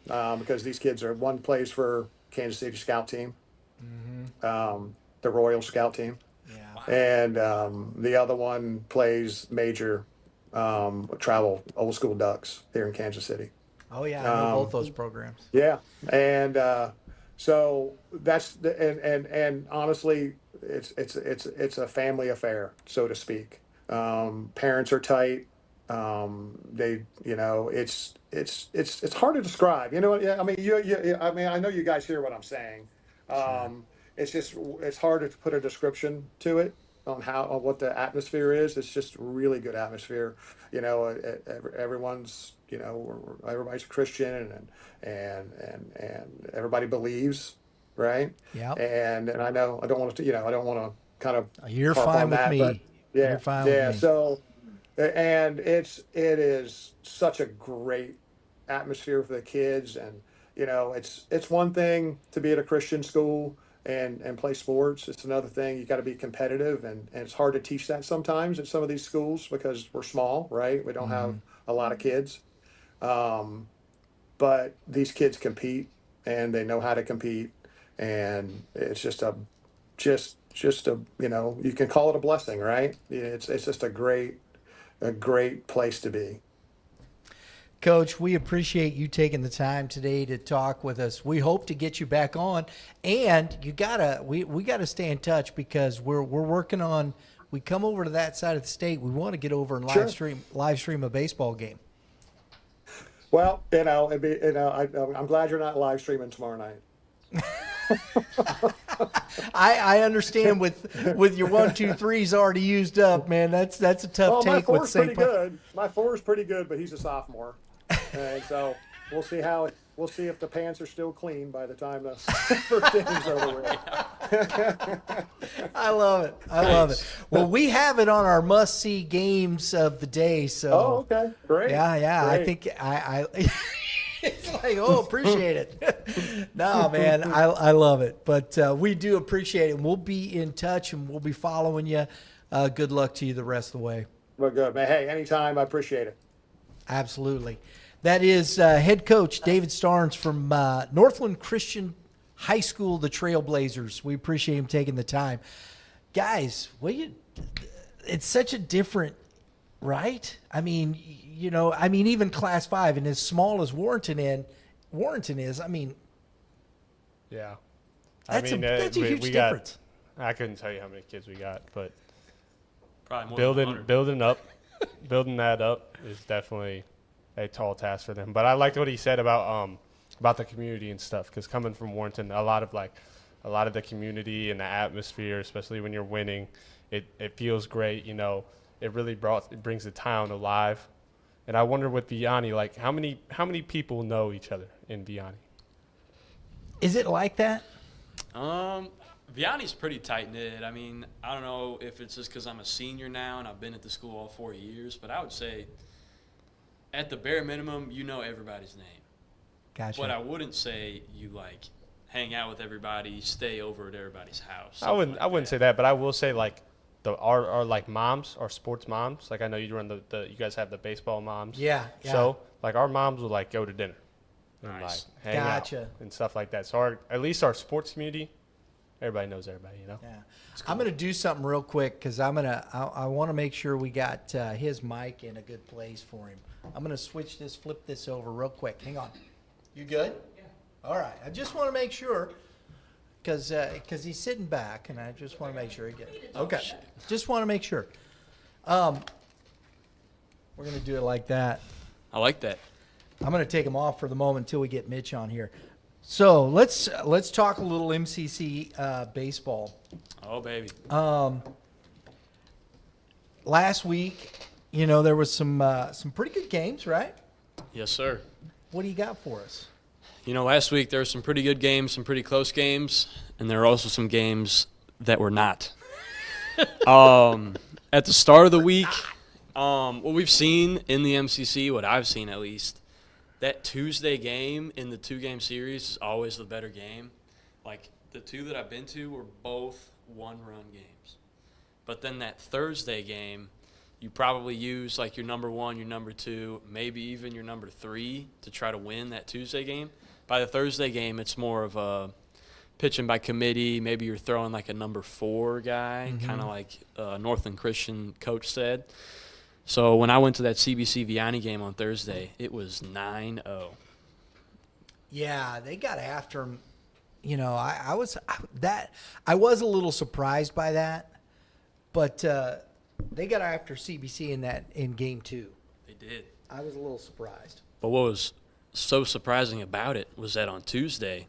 because these kids one plays for Kansas City Scout Team, the Royal Scout Team, and the other one plays major travel old school Ducks here in Kansas City. Oh yeah, I know both those programs. Yeah, and so and honestly, it's a family affair, so to speak. Parents are tight. It's hard to describe. Yeah, I mean, I know you guys hear what I'm saying. It's hard to put a description to it on what the atmosphere is. It's just really good atmosphere. Everyone's everybody's Christian and everybody believes, right? Yeah. And I know I don't want to kind of You're harp fine on with that, me. but yeah, You're fine yeah. with me. So, and it is such a great atmosphere for the kids, and it's one thing to be at a Christian school and play sports. It's another thing. You got to be competitive, and it's hard to teach that sometimes at some of these schools because we're small, right? We don't have a lot of kids. But these kids compete, and they know how to compete, and it's just a you can call it a blessing, right? It's just a great place to be. Coach, we appreciate you taking the time today to talk with us. We hope to get you back on, and we gotta stay in touch because we're working on. We come over to that side of the state. We want to get over and live stream a baseball game. Well, I'm glad you're not live streaming tomorrow night. I understand with your 1, 2, 3s already used up, man. That's a tough take with St. Paul. My 4 is pretty good, but he's a sophomore, and so we'll see if the pants are still clean by the time the first inning's over with. I love it. Well, we have it on our must-see games of the day. So. Oh, okay, great. Yeah. Great. I think I it's like, appreciate it. No, man, I love it. But we do appreciate it. And we'll be in touch, and we'll be following you. Good luck to you the rest of the way. Well, good, man. Hey, anytime. I appreciate it. Absolutely. That is head coach David Starns from Northland Christian High School, the Trailblazers. We appreciate him taking the time. Guys, it's such a different, right? I mean, even Class 5, and as small as Warrenton is, I mean, Yeah. that's a huge difference. I couldn't tell you how many kids we got, but Probably more than 100. building that up is definitely a tall task for them. But I liked what he said about the community and stuff, because coming from Warrenton, a lot of the community and the atmosphere, especially when you're winning, it feels great. It really brings the town alive. And I wonder with Vianney, like how many people know each other in Vianney? Is it like that? Vianney's pretty tight knit. I mean, I don't know if it's just because I'm a senior now and I've been at the school all 4 years, but I would say at the bare minimum, you know everybody's name. Gotcha. But I wouldn't say you like hang out with everybody, stay over at everybody's house. I wouldn't say that, but I will say like our like moms, our sports moms. Like I know you run you guys have the baseball moms. Yeah. So like our moms will like go to dinner and Nice. like hang Gotcha. out and stuff like that. So at least our sports community, everybody knows everybody. Yeah. I'm going to do something real quick because I want to make sure we got his mic in a good place for him. I'm going to flip this over real quick. Hang on. You good? Yeah. All right. I just want to make sure because he's sitting back, and I just want to make sure he gets it. Okay. Just want to make sure. We're going to do it like that. I like that. I'm going to take him off for the moment until we get Mitch on here. So let's talk a little M.C.C. Baseball. Oh, baby. Last week, You know, there was some pretty good games, right? Yes, sir. What do you got for us? You know, last week there were some pretty good games, some pretty close games, and there were also some games that were not. At the start of the week, what we've seen in the M.C.C., what I've seen at least, that Tuesday game in the 2-game series is always the better game. Like, the two that I've been to were both one-run games. But then that Thursday game, you probably use like your number 1, your number 2, maybe even your number 3 to try to win that Tuesday game. By the Thursday game, it's more of a pitching by committee. Maybe you're throwing like a number 4 guy, kind of like Northland Christian coach said. So when I went to that CBC Vianney game on Thursday, it was 9-0. Yeah, they got after him. You know, I was a little surprised by that, but they got after CBC in game 2. They did. I was a little surprised. But what was so surprising about it was that on Tuesday,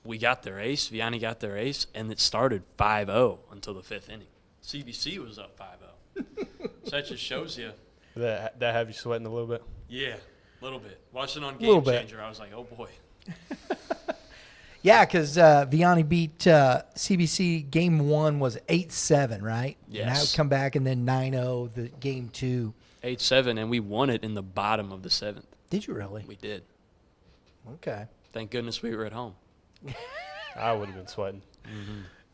we got their ace, Vianney got their ace, and it started 5-0 until the 5th inning. CBC was up 5-0. So that just shows you. That have you sweating a little bit? Yeah, a little bit. Watching on Little Game bit. Changer, I was like, oh, boy. Yeah, because Vianney beat CBC. Game 1 was 8-7, right? Yes. And that would come back, and then 9-0 the game 2. 8-7, and we won it in the bottom of the 7th. Did you really? We did. Okay. Thank goodness we were at home. I would have been sweating.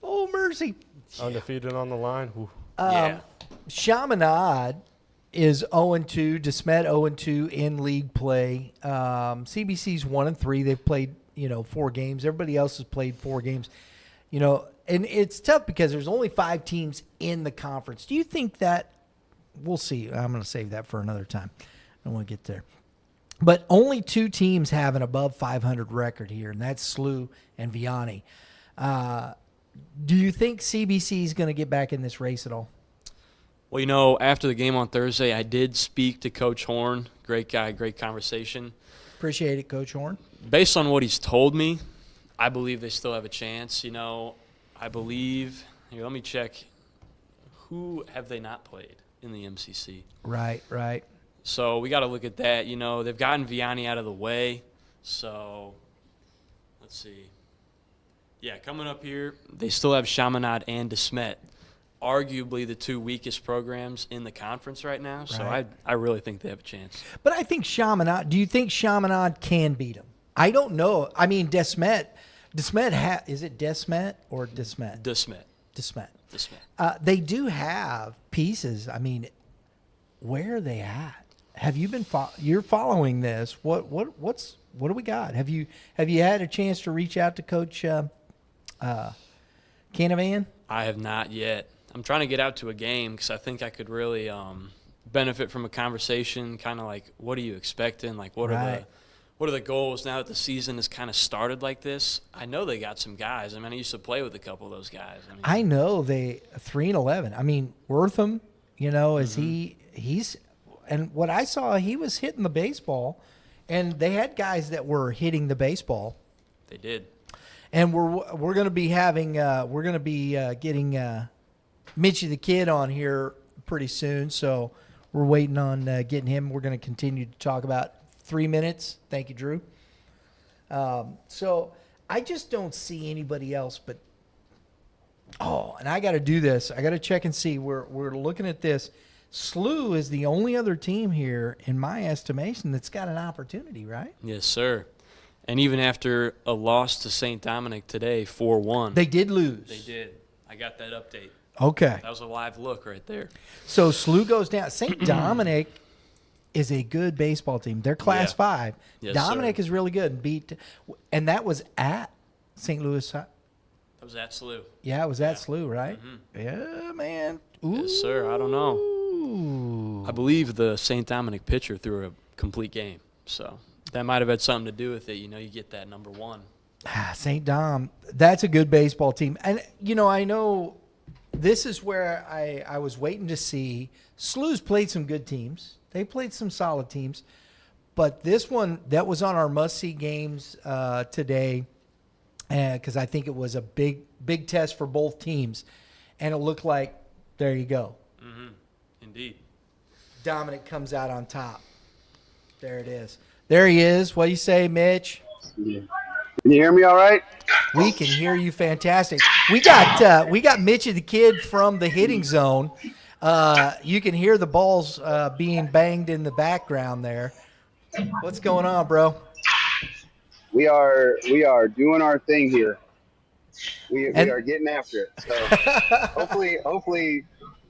Oh, mercy. Undefeated on the line. Ooh. Yeah. Chaminade is 0-2. DeSmet 0-2 in league play. CBC's 1-3. They've played 4 games. Everybody else has played 4 games. And it's tough because there's only 5 teams in the conference. Do you think that we'll see? I'm going to save that for another time. I don't want to get there. But only 2 teams have an above 500 record here, and that's SLU and Vianney. Do you think CBC is going to get back in this race at all? Well, after the game on Thursday, I did speak to Coach Horn. Great guy, great conversation. Appreciate it, Coach Horn. Based on what he's told me, I believe they still have a chance. I believe – here, let me check. Who have they not played in the M.C.C.? Right. So we got to look at that. They've gotten Vianney out of the way. So let's see. Yeah, coming up here, they still have Chaminade and DeSmet, arguably the 2 weakest programs in the conference right now. So Right. I really think they have a chance. But I think Chaminade – do you think Chaminade can beat them? I don't know. I mean, DeSmet is it DeSmet or DeSmet? DeSmet. DeSmet. They do have pieces. I mean, where are they at? Have you been you're following this? What do we got? Have you had a chance to reach out to Coach Canavan? I have not yet. I'm trying to get out to a game because I think I could really benefit from a conversation, kind of like, what are you expecting? Like, what are the goals now that the season has kind of started like this? I know they got some guys. I mean, I used to play with a couple of those guys. I know they 3-11. I mean, Wortham, is he's and what I saw, he was hitting the baseball, and they had guys that were hitting the baseball. They did. And we're going to be having getting Mitchie the Kid on here pretty soon, so we're waiting on getting him. We're going to continue to talk about 3 minutes. Thank you, Drew. So I just don't see anybody else but. Oh, and I got to do this. I got to check and see. We're looking at this. SLU is the only other team here, in my estimation, that's got an opportunity, right? Yes, sir. And even after a loss to St. Dominic today, 4-1. They did lose. They did. I got that update. Okay. That was a live look right there. So SLU goes down. St. Dominic is a good baseball team. They're Class 5. Yes, Dominic sir. is really good. And that was at St. Louis. That was at SLU. Yeah, it was at SLU, right? Yeah, man. Ooh. Yes, sir. I don't know. I believe the St. Dominic pitcher threw a complete game. So that might have had something to do with it. You get that number 1. St. Dom, that's a good baseball team. And, I know this is where I was waiting to see. SLU's played some good teams. They played some solid teams. But this one, that was on our must-see games today because I think it was a big test for both teams. And it looked like, there you go. Indeed. Dominic comes out on top. There it is. There he is. What do you say, Mitch? Can you hear me all right? We can hear you fantastic. We got Mitch the kid from the hitting zone. You can hear the balls being banged in the background there. What's going on, bro? We are doing our thing here. We are getting after it. So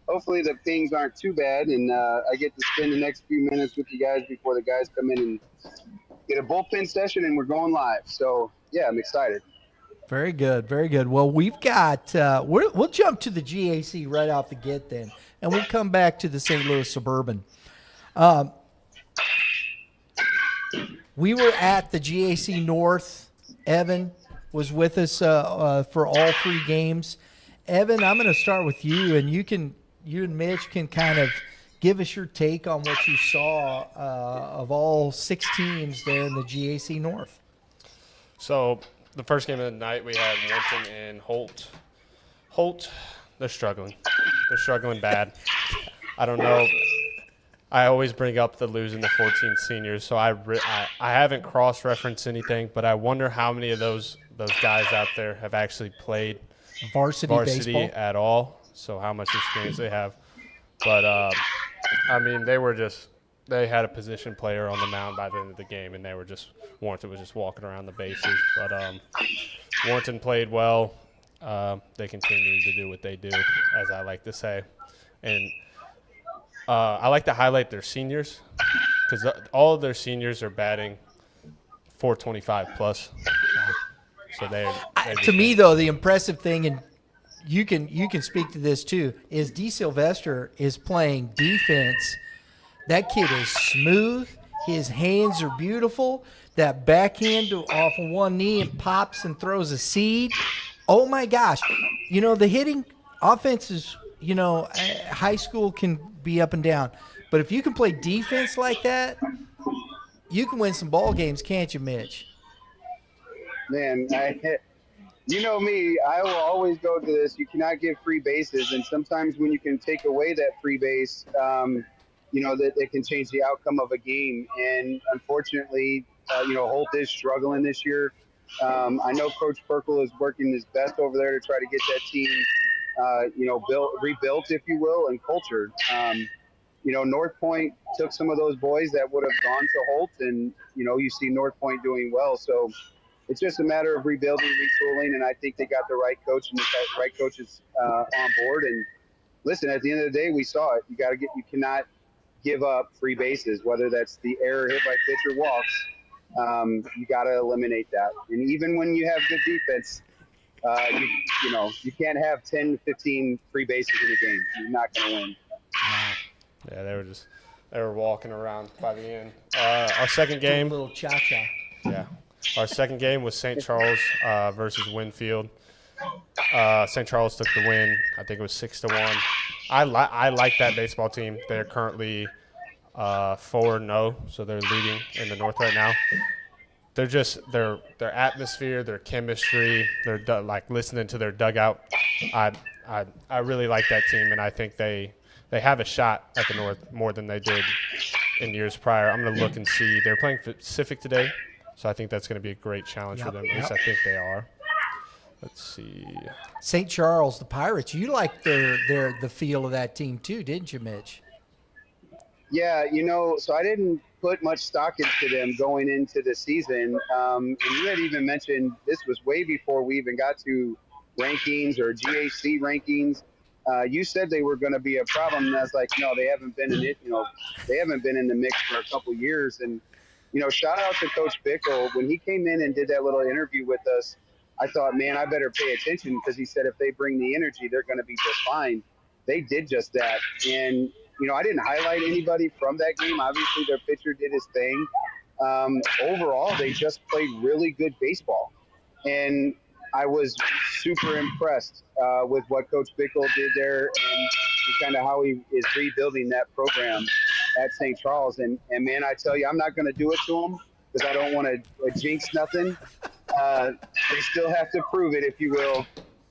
hopefully the pings aren't too bad, and I get to spend the next few minutes with you guys before the guys come in and get a bullpen session, and we're going live. So yeah, I'm excited. Very good, very good. Well, we've got we'll jump to the G.A.C. right off the get then, and we'll come back to the St. Louis Suburban. We were at the G.A.C. North. Evan was with us for all 3 games. Evan, I'm going to start with you, and you and Mitch can kind of give us your take on what you saw of all 6 teams there in the G.A.C. North. So the first game of the night, we had Warrenton and Holt. Holt, they're struggling. They're struggling bad. I don't know. I always bring up the losing the 14 seniors, so I haven't cross-referenced anything, but I wonder how many of those guys out there have actually played Varsity baseball at all, so how much experience they have. But, I mean, they had a position player on the mound by the end of the game, and Warrenton was just walking around the bases. But Warrenton played well. They continue to do what they do, as I like to say. And I like to highlight their seniors because all of their seniors are batting 425 plus. So to me, though, the impressive thing, and you can speak to this too, is D. Sylvester is playing defense. That kid is smooth. His hands are beautiful. That backhand off of one knee and pops and throws a seed. Oh my gosh! The hitting offenses. High school can be up and down, but if you can play defense like that, you can win some ball games, can't you, Mitch? Man, you know me, I will always go to this. You cannot give free bases, and sometimes when you can take away that free base, that can change the outcome of a game. And unfortunately, Holt is struggling this year. I know Coach Perkle is working his best over there to try to get that team rebuilt, if you will, and cultured. North Point took some of those boys that would have gone to Holt, and, you see North Point doing well. So it's just a matter of rebuilding, retooling, and I think they got the right coach and the right coaches on board. And listen, at the end of the day, we saw it. You cannot give up free bases, whether that's the error hit by pitch or walks. You got to eliminate that. And even when you have good defense, you can't have 10 to 15 free bases in a game. You're not going to win. Yeah, they were walking around by the end. Our second game, a little cha-cha. Yeah, our second game was St. Charles versus Winfield. St. Charles took the win. I think it was 6-1. I like that baseball team. They're currently 4-0, so they're leading in the North right now. They're just their atmosphere, their chemistry, their listening to their dugout. I really like that team, and I think they have a shot at the North more than they did in years prior. I'm going to look and see. They're playing Pacific today, so I think that's going to be a great challenge for them. At least I think they are. Let's see. St. Charles, the Pirates. You liked the feel of that team too, didn't you, Mitch? Yeah, so I didn't put much stock into them going into the season. And you had even mentioned this was way before we even got to rankings or G.A.C. rankings. You said they were going to be a problem, and I was like, no, they haven't been in it. They haven't been in the mix for a couple of years. And shout out to Coach Bickle. When he came in and did that little interview with us, I thought, man, I better pay attention, because he said if they bring the energy, they're going to be just fine. They did just that. And I didn't highlight anybody from that game. Obviously, their pitcher did his thing. Overall, they just played really good baseball. And I was super impressed with what Coach Bickle did there and kind of how he is rebuilding that program at St. Charles. And man, I tell you, I'm not going to do it to them because I don't want to jinx nothing. They still have to prove it, if you will,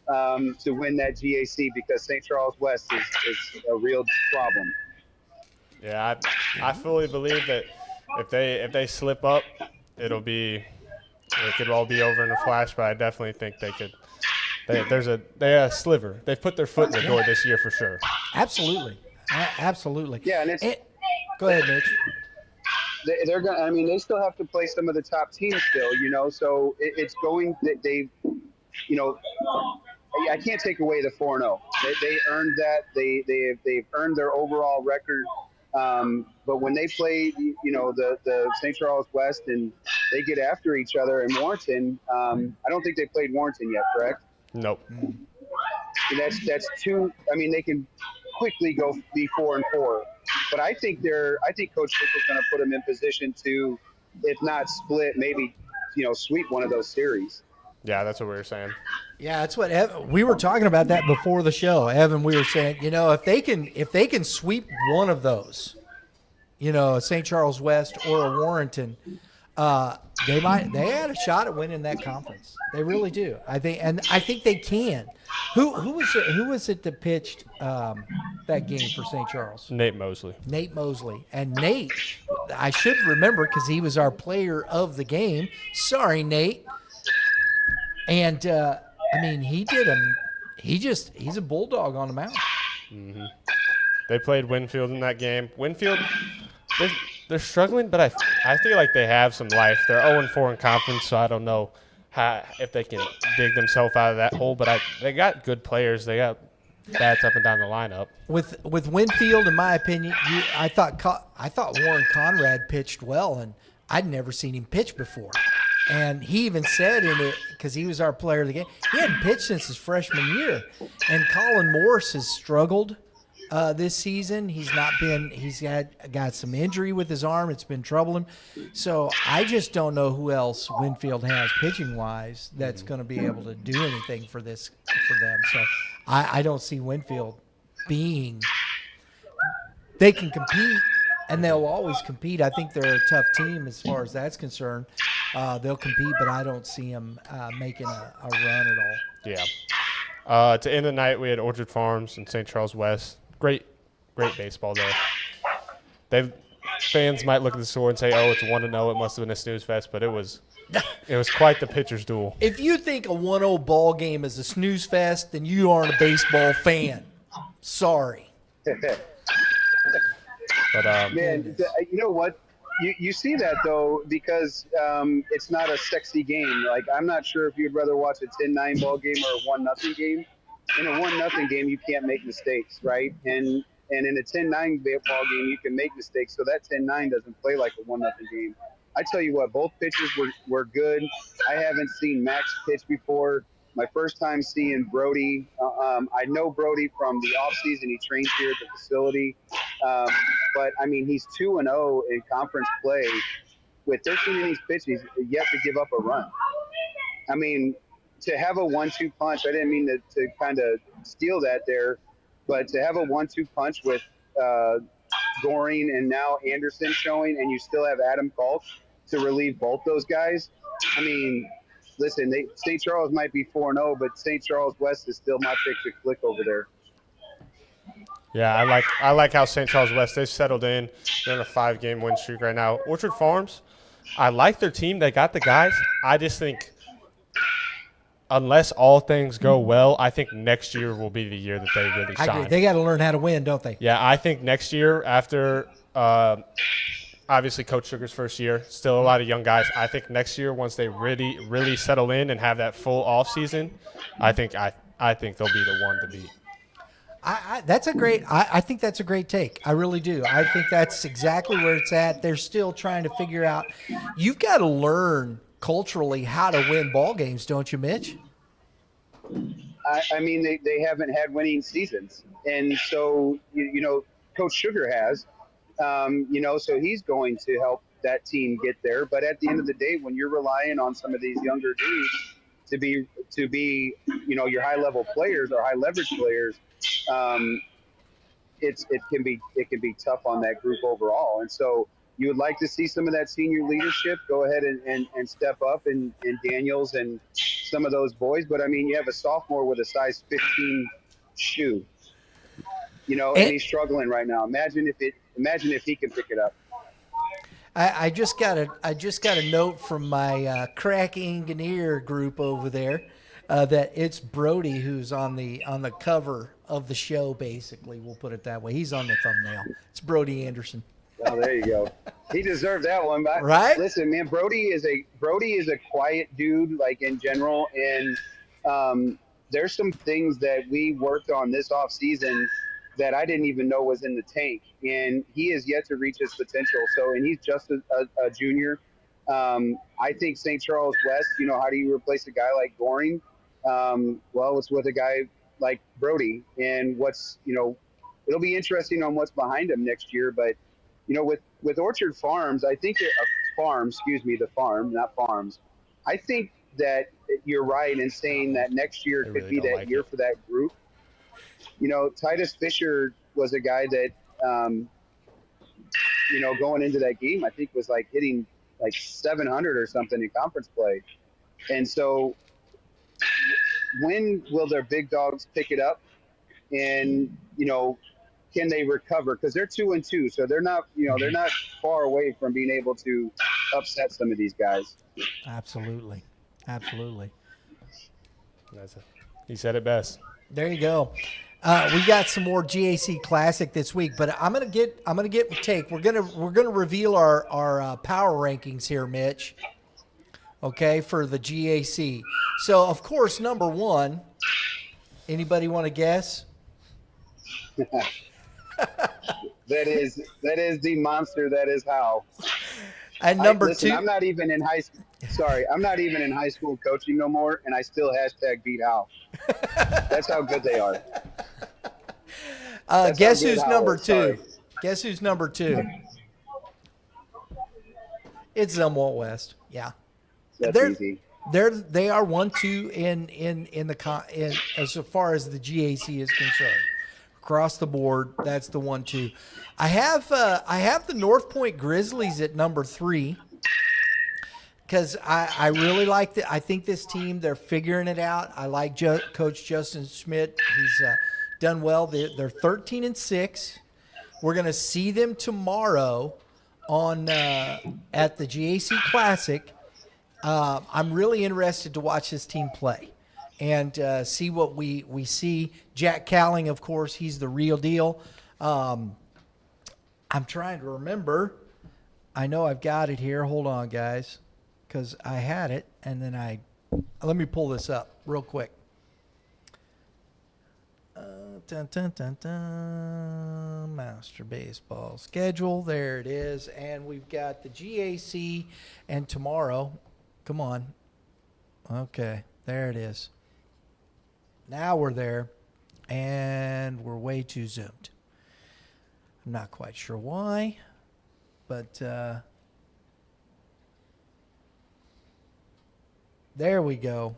to win that G.A.C., because St. Charles West is a real problem. Yeah, I fully believe that if they slip up, it could all be over in a flash. But I definitely think they could. They have a sliver. They've put their foot in the door this year for sure. Absolutely. Absolutely. Yeah, and it's Go ahead, Mitch. they're going to, I mean, they still have to play some of the top teams still, so it's going, they, I can't take away the 4-0. They earned that. They've earned their overall record. But when they play, the St. Charles West and they get after each other in Warrenton, I don't think they played Warrenton yet, correct? Nope. And that's two. I mean, they can quickly go be 4-4. But I think Coach Fickle's going to put them in position to, if not split, maybe sweep one of those series. Yeah, that's what we were saying. Yeah, that's what we were talking about that before the show. Evan, we were saying, if they can sweep one of those, St. Charles West or a Warrenton, they had a shot at winning that conference. They really do. I think they can. Who was it that pitched that game for St. Charles? Nate Mosley. And Nate, I should remember because he was our player of the game. Sorry, Nate. And he's a bulldog on the mound. Mm-hmm. They played Winfield in that game. Winfield, they're struggling, but I feel like they have some life. They're 0-4 in conference, so I don't know if they can dig themselves out of that hole. But they got good players. They got bats up and down the lineup. With Winfield, in my opinion, I thought Warren Conrad pitched well, and I'd never seen him pitch before. And he even said in it, because he was our player of the game, he hadn't pitched since his freshman year. And Colin Morse has struggled this season. He's got some injury with his arm. It's been troubling him. So I just don't know who else Winfield has pitching-wise that's going to be able to do anything for them. So I don't see Winfield being – they can compete, and they'll always compete. I think they're a tough team as far as that's concerned. They'll compete, but I don't see them making a run at all. Yeah. To end the night, we had Orchard Farms and St. Charles West. Great baseball there. Fans might look at the score and say, "Oh, it's 1-0. It must have been a snooze fest," but it was quite the pitcher's duel. If you think a 1-0 ball game is a snooze fest, then you aren't a baseball fan. Sorry. But man, you know what? You see that, though, because it's not a sexy game. Like, I'm not sure if you'd rather watch a 10-9 ball game or a 1-0 game. In a 1-0 game, you can't make mistakes, right? And in a 10-9 ball game, you can make mistakes. So that 10-9 doesn't play like a 1-0 game. I tell you what, both pitches were good. I haven't seen Max pitch before. My first time seeing Brody. I know Brody from the offseason. He trains here at the facility. But, I mean, he's 2-0 in conference play. With 13 innings pitched, he's yet to give up a run. I mean, to have a 1-2 punch, I didn't mean to kind of steal that there, but to have a 1-2 punch with Goring and now Anderson showing, and you still have Adam Falk to relieve both those guys. I mean, listen, St. Charles might be 4-0, but St. Charles West is still my pick to click over there. Yeah, I like how St. Charles West, they've settled in. They're in a 5-game win streak right now. Orchard Farms, I like their team. They got the guys. I just think unless all things go well, I think next year will be the year that they really shine. I agree. They got to learn how to win, don't they? Yeah, I think next year after obviously Coach Sugar's first year, still a lot of young guys. I think next year once they really, really settle in and have that full off season, I think they'll be the one to beat. I think that's a great take. I really do. I think that's exactly where it's at. They're still trying to figure out. You've got to learn culturally how to win ball games, don't you, Mitch? I mean, they haven't had winning seasons. And so, Coach Sugar has, so he's going to help that team get there. But at the end of the day, when you're relying on some of these younger dudes to be your high level players or high leverage players, it can be tough on that group overall. And so you would like to see some of that senior leadership go ahead and step up and Daniels and some of those boys. But I mean, you have a sophomore with a size 15 shoe, and he's struggling right now. Imagine imagine if he can pick it up. I just got a note from my crack engineer group over there that it's Brody who's on the cover of the show. Basically, we'll put it that way. He's on the thumbnail. It's Brody Anderson. Oh, there you go. He deserved that one, but Right? listen, man, Brody is a quiet dude, like in general, and there's some things that we worked on this off season that I didn't even know was in the tank, and he is yet to reach his potential. So, and he's just a junior. I think St. Charles West, how do you replace a guy like Goring? Well, it's with a guy like Brody, and it'll be interesting on what's behind him next year. But with Orchard Farms, I think the farm, not farms. I think that you're right in saying that next year could really be don't that like year it. for that group. Titus Fisher was a guy that, going into that game, I think was like hitting like 700 or something in conference play. And so when will their big dogs pick it up? And, can they recover? Because they're 2-2, so they're not far away from being able to upset some of these guys. Absolutely. He said it best. There you go. We got some more G.A.C. Classic this week, but I'm gonna get take. We're gonna reveal our power rankings here, Mitch. Okay, for the G.A.C. So of course, number one. Anybody want to guess? That is the monster that is Hal. And number Listen, two. I'm not even in high school coaching no more, and I still #beat Hal. That's how good they are. Guess who's Hal number is. two? Sorry. Guess who's number two? It's Zumwalt West. Yeah. That's easy. They are 1-2 in as far as the GAC is concerned. Across the board, that's the 1-2. I have the North Point Grizzlies at number 3 because I really like I think this team, they're figuring it out. I like Coach Justin Schmidt. He's done well. They're 13-6. We're gonna see them tomorrow on at the GAC Classic. I'm really interested to watch this team play and see what we see. Jack Cowling, of course, he's the real deal. I'm trying to remember. I know I've got it here. Hold on, guys, because I had it, and then let me pull this up real quick. Dun, dun, dun, dun. Master Baseball schedule. There it is. And we've got the GAC and tomorrow. Come on. Okay, there it is. Now we're there, and we're way too zoomed. I'm not quite sure why, but there we go.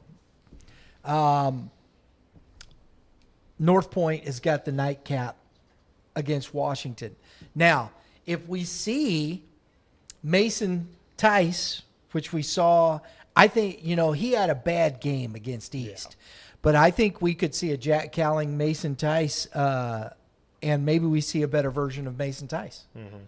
North Point has got the nightcap against Washington. Now, if we see Mason Tice, which we saw, I think, he had a bad game against East. Yeah. But I think we could see a Jack Cowling, Mason Tice, and maybe we see a better version of Mason Tice. Mm-hmm.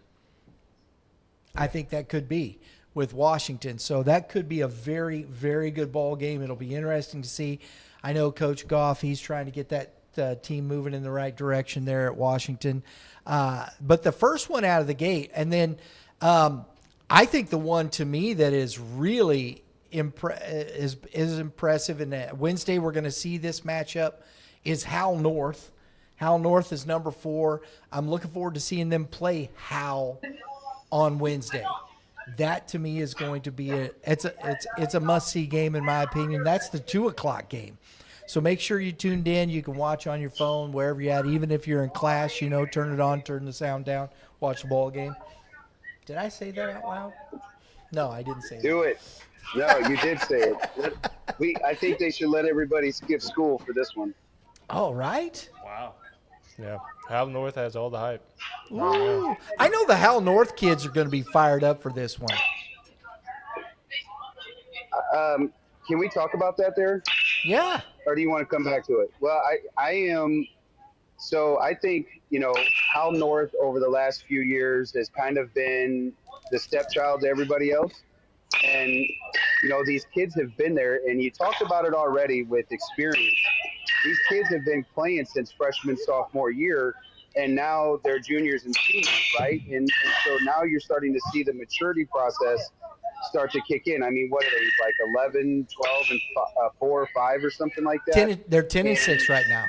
I think that could be with Washington. So that could be a very, very good ball game. It'll be interesting to see. I know Coach Goff, he's trying to get that team moving in the right direction there at Washington. But the first one out of the gate, and then I think the one to me that is really is impressive, and Wednesday we're going to see this matchup, is Hal North. Hal North is number 4. I'm looking forward to seeing them play Hal on Wednesday. That to me is going to be it's a must-see game in my opinion. That's the 2:00 game. So make sure you tuned in. You can watch on your phone, wherever you're at. Even if you're in class, turn it on, turn the sound down, watch the ball game. Did I say that out loud? No, I didn't say that. Do it. No, you did say it. I think they should let everybody skip school for this one. All right. Wow. Yeah. Hal North has all the hype. Ooh. I know the Hal North kids are going to be fired up for this one. Can we talk about that there? Yeah. Or do you want to come back to it? Well, I am So I think, Hal North over the last few years has kind of been the stepchild to everybody else. And, these kids have been there, and you talked about it already with experience. These kids have been playing since freshman, sophomore year, and now they're juniors and seniors, right? And so now you're starting to see the maturity process start to kick in. I mean, what are they, like 11, 12, and 4 or 5 or something like that? They're 10-6 right now.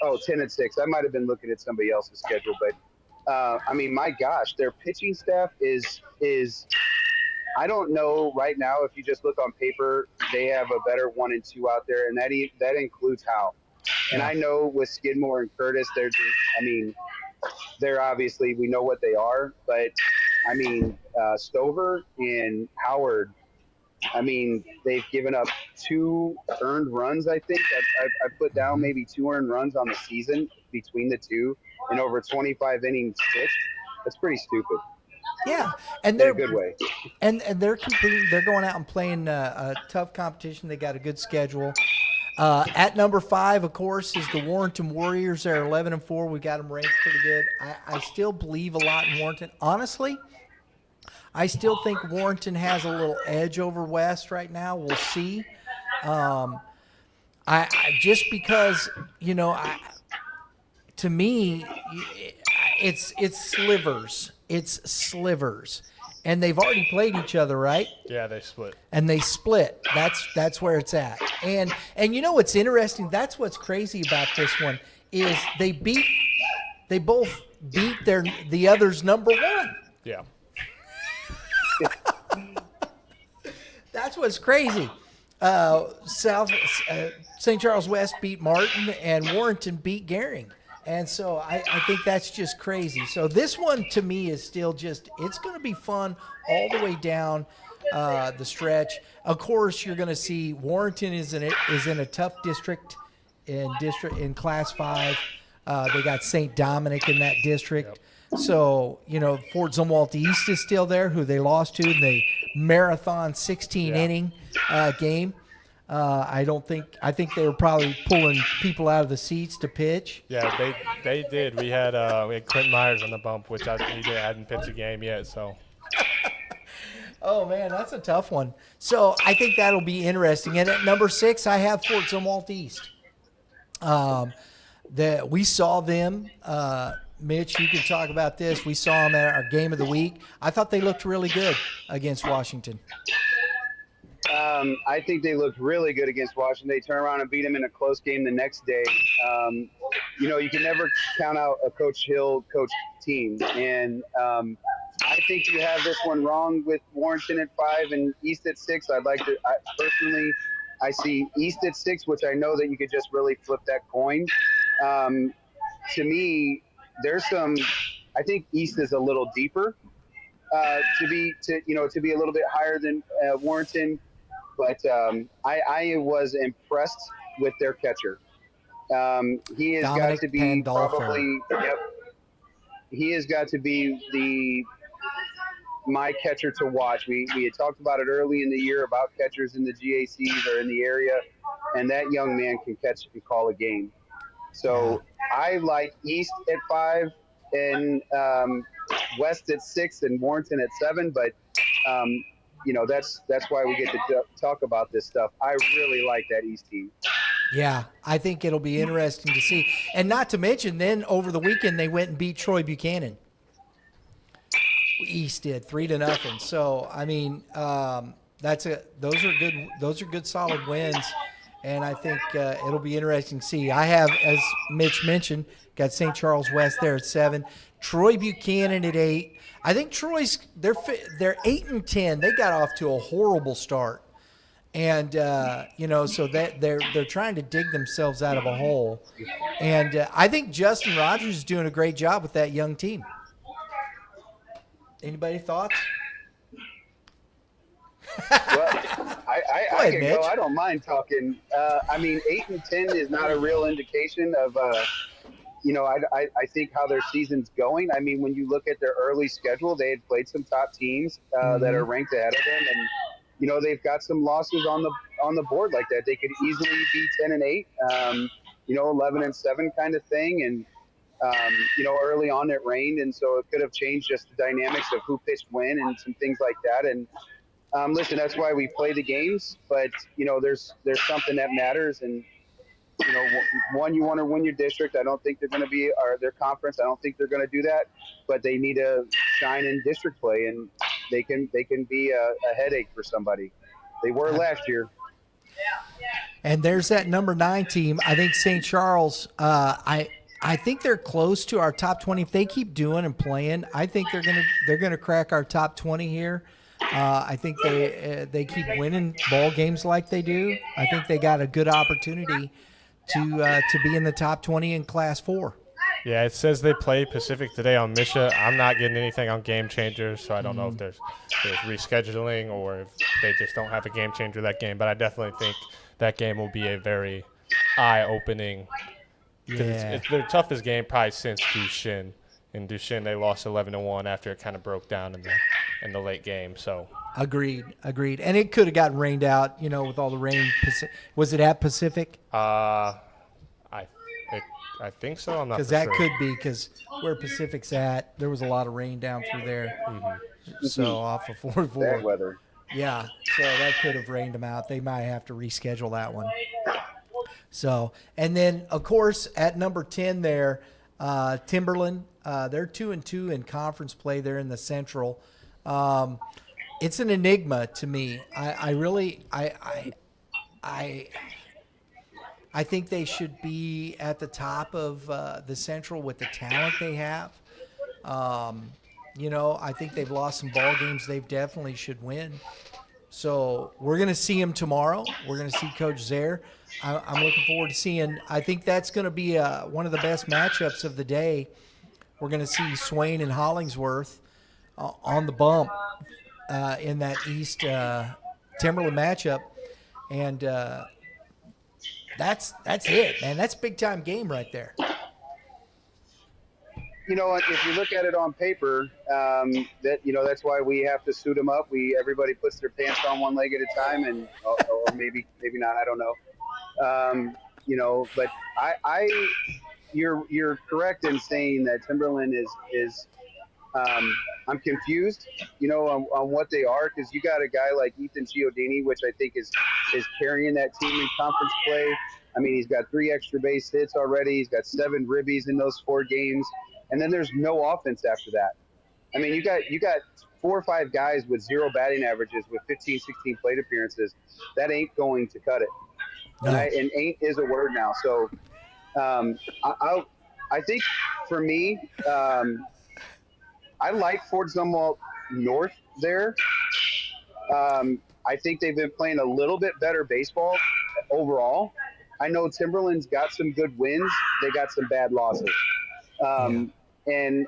Oh, 10-6. I might have been looking at somebody else's schedule, but I mean, my gosh, their pitching staff is I don't know right now if you just look on paper, they have a better 1 and 2 out there, and that includes Hal. And I know with Skidmore and Curtis, they're obviously, we know what they are, but I mean, Stover and Howard, I mean, they've given up 2 earned runs, I think. I put down maybe 2 earned runs on the season between the two, and over 25 innings pitched. That's pretty stupid. Yeah, and in a good way. And they're competing. They're going out and playing a tough competition. They got a good schedule. At number 5, of course, is the Warrenton Warriors. They're 11-4. We got them ranked pretty good. I still believe a lot in Warrenton. Honestly, I still think Warrenton has a little edge over West right now. We'll see. I just because to me, it's slivers. It's slivers. And they've already played each other, right? Yeah, they split. And they split. That's where it's at. And you know what's interesting? That's what's crazy about this one is they both beat the other's number 1. Yeah. That's what's crazy. St. Charles West beat Martin, and Warrenton beat Gehring. And so I think that's just crazy. So this one to me is still it's going to be fun all the way down the stretch. Of course, you're going to see Warrenton is in a tough district in Class 5. They got St. Dominic in that district. Yep. So, Fort Zumwalt East is still there, who they lost to in the marathon 16-inning game. I think they were probably pulling people out of the seats to pitch. Yeah, they did. We had Quentin Myers on the bump, which hadn't pitched a game yet. So. Oh man, that's a tough one. So I think that'll be interesting. And at number 6, I have Fort Zumwalt East. We saw them. Mitch, you can talk about this. We saw them at our game of the week. I thought they looked really good against Washington. I think they looked really good against Washington. They turned around and beat them in a close game the next day. You can never count out a Coach Hill coach team. And I think you have this one wrong with Warrenton at 5 and East at 6. Personally, I see East at 6, which I know that you could just really flip that coin. To me, I think East is a little deeper to be a little bit higher than Warrenton. But I was impressed with their catcher. He has got to be Pandolfo. He has got to be my catcher to watch. We had talked about it early in the year about catchers in the G.A.Cs or in the area, and that young man can catch and call a game. So I like East at 5 and West at 6 and Warrenton at 7, but that's why we get to talk about this stuff. I really like that East team. Yeah, I think it'll be interesting to see. And not to mention, then over the weekend they went and beat Troy Buchanan. East did 3-0. So I mean, those are good solid wins, and I think it'll be interesting to see. I have, as Mitch mentioned, got St. Charles West there at 7, Troy Buchanan at 8. I think Troy's they're 8-10. They got off to a horrible start, and so that they're trying to dig themselves out of a hole. And I think Justin Rogers is doing a great job with that young team. Anybody thoughts? Well, I can Mitch. go. I don't mind talking. 8-10 is not a real indication of. I think how their season's going. I mean, when you look at their early schedule, they had played some top teams that are ranked ahead of them, and they've got some losses on the board like that. They could easily be 10-8. 11-7 kind of thing. And, early on it rained. And so it could have changed just the dynamics of who pitched when and some things like that. And listen, that's why we play the games. But, there's something that matters. And, one, you want to win your district. I don't think they're going to be, or their conference. I don't think they're going to do that. But they need to shine in district play, and they can be a headache for somebody. They were last year. And there's that number 9 team. I think St. Charles. I think they're close to our top 20. If they keep doing and playing, I think they're gonna crack our top 20 here. I think they keep winning ball games like they do. I think they got a good opportunity to be in the top 20 in Class 4. Yeah, it says they play Pacific today on Misha. I'm not getting anything on Game Changers, so I don't know if there's rescheduling or if they just don't have a game changer that game. But I definitely think that game will be a very eye-opening. It's their toughest game probably since Duchenne. In Duchenne, they lost 11-1 after it kind of broke down in the late game. So Agreed. And it could have gotten rained out, with all the rain. Was it at Pacific? I think so. I'm not Because for that sure. could be, because where Pacific's at, there was a lot of rain down through there. So off of 44. Bad weather. Yeah, so that could have rained them out. They might have to reschedule that one. So, and then, of course, at number 10 there, Timberland, they're 2-2 in conference play. They're in the Central. It's an enigma to me. I think they should be at the top of the Central with the talent they have. I think they've lost some ball games they definitely should win. So we're going to see him tomorrow. We're going to see Coach Zaire. I'm looking forward to seeing. I think that's going to be one of the best matchups of the day. We're going to see Swain and Hollingsworth on the bump in that East Timberland matchup, and that's it, man. That's a big time game right there. If you look at it on paper, that's why we have to suit them up. Everybody puts their pants on one leg at a time, and or maybe not. I don't know. But you're correct in saying that Timberland is. I'm confused, on what they are, because you got a guy like Ethan Giordini, which I think is carrying that team in conference play. I mean, he's got 3 extra base hits already. He's got 7 ribbies in those 4 games. And then there's no offense after that. I mean, you got 4 or 5 guys with 0 batting averages with 15, 16 plate appearances. That ain't going to cut it. No. And ain't is a word now. So I think for me, I like Fort Zumwalt North there. I think they've been playing a little bit better baseball overall. I know Timberland's got some good wins. They got some bad losses. And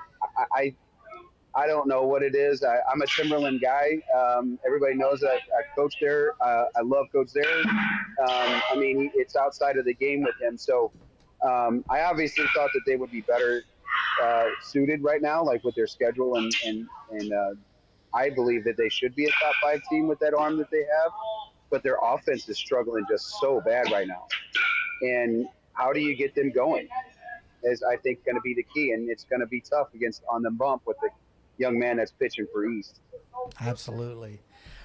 I don't know what it is. I'm a Timberland guy. Everybody knows that I coach there. I love Coach there. I mean, it's outside of the game with him. So I obviously thought that they would be better suited right now, like with their schedule. And I believe that they should be a top 5 team with that arm that they have. But their offense is struggling just so bad right now. And how do you get them going is, I think, going to be the key. And it's going to be tough on the bump with the young man that's pitching for East. Absolutely.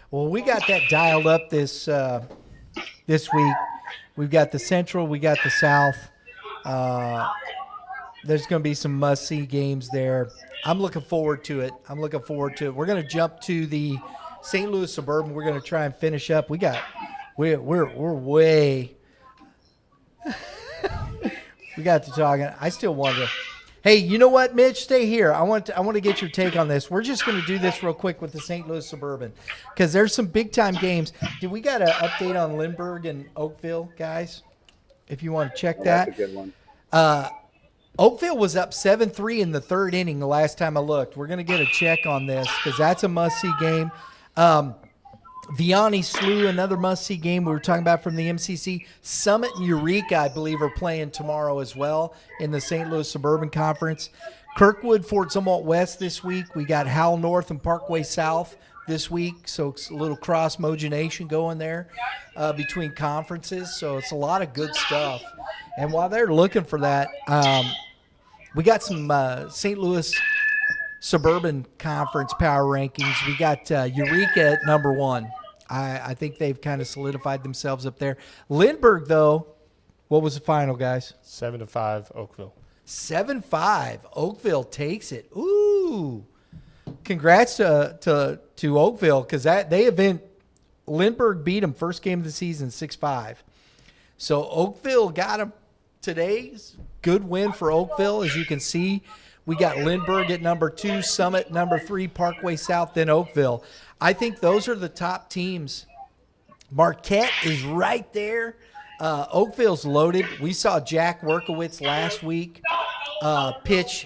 Well, we got that dialed up this week. We've got the Central. We got the South. There's going to be some must-see games there. I'm looking forward to it. We're going to jump to the St. Louis Suburban. We're going to try and finish up. We're way. We got to talking. I still want to. Hey, you know what, Mitch? Stay here. I want to get your take on this. We're just going to do this real quick with the St. Louis Suburban because there's some big-time games. Do we got an update on Lindbergh and Oakville, guys? If you want to check that. That's a good one. Oakville was up 7-3 in the 3rd inning the last time I looked. We're going to get a check on this because that's a must-see game. Vianney Slough, another must-see game we were talking about from the M.C.C. Summit and Eureka, I believe, are playing tomorrow as well in the St. Louis Suburban Conference. Kirkwood, Fort Zumwalt West this week. We got Howell North and Parkway South this week, so it's a little cross-mogenation going there between conferences. So it's a lot of good stuff. And while they're looking for that, we got some St. Louis Suburban Conference power rankings. We got Eureka at number 1. I think they've kind of solidified themselves up there. Lindbergh, though, what was the final, guys? 7-5 Oakville. 7-5. Oakville takes it. Ooh. Congrats to Oakville, because Lindbergh beat them first game of the season 6-5. So Oakville got them today's good win for Oakville. As you can see, we got Lindbergh at number 2, Summit number 3, Parkway South, then Oakville. I think those are the top teams. Marquette is right there. Oakville's loaded. We saw Jack Workowitz last week pitch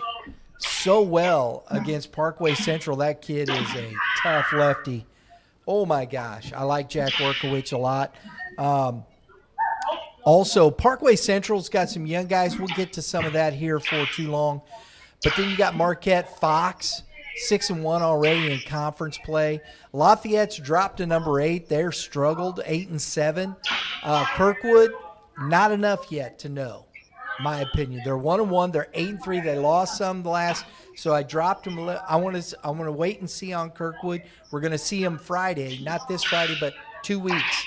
so well against Parkway Central. That kid is a tough lefty. Oh, my gosh. I like Jack Workowitz a lot. Also, Parkway Central's got some young guys. We'll get to some of that here for too long. But then you got Marquette, Fox, 6-1 already in conference play. Lafayette's dropped to number 8. They're struggled, 8-7. Kirkwood, not enough yet to know, my opinion. They're 1-1. They're 8-3. They lost some the last, so I dropped them. I want to wait and see on Kirkwood. We're going to see him Friday, not this Friday, but 2 weeks.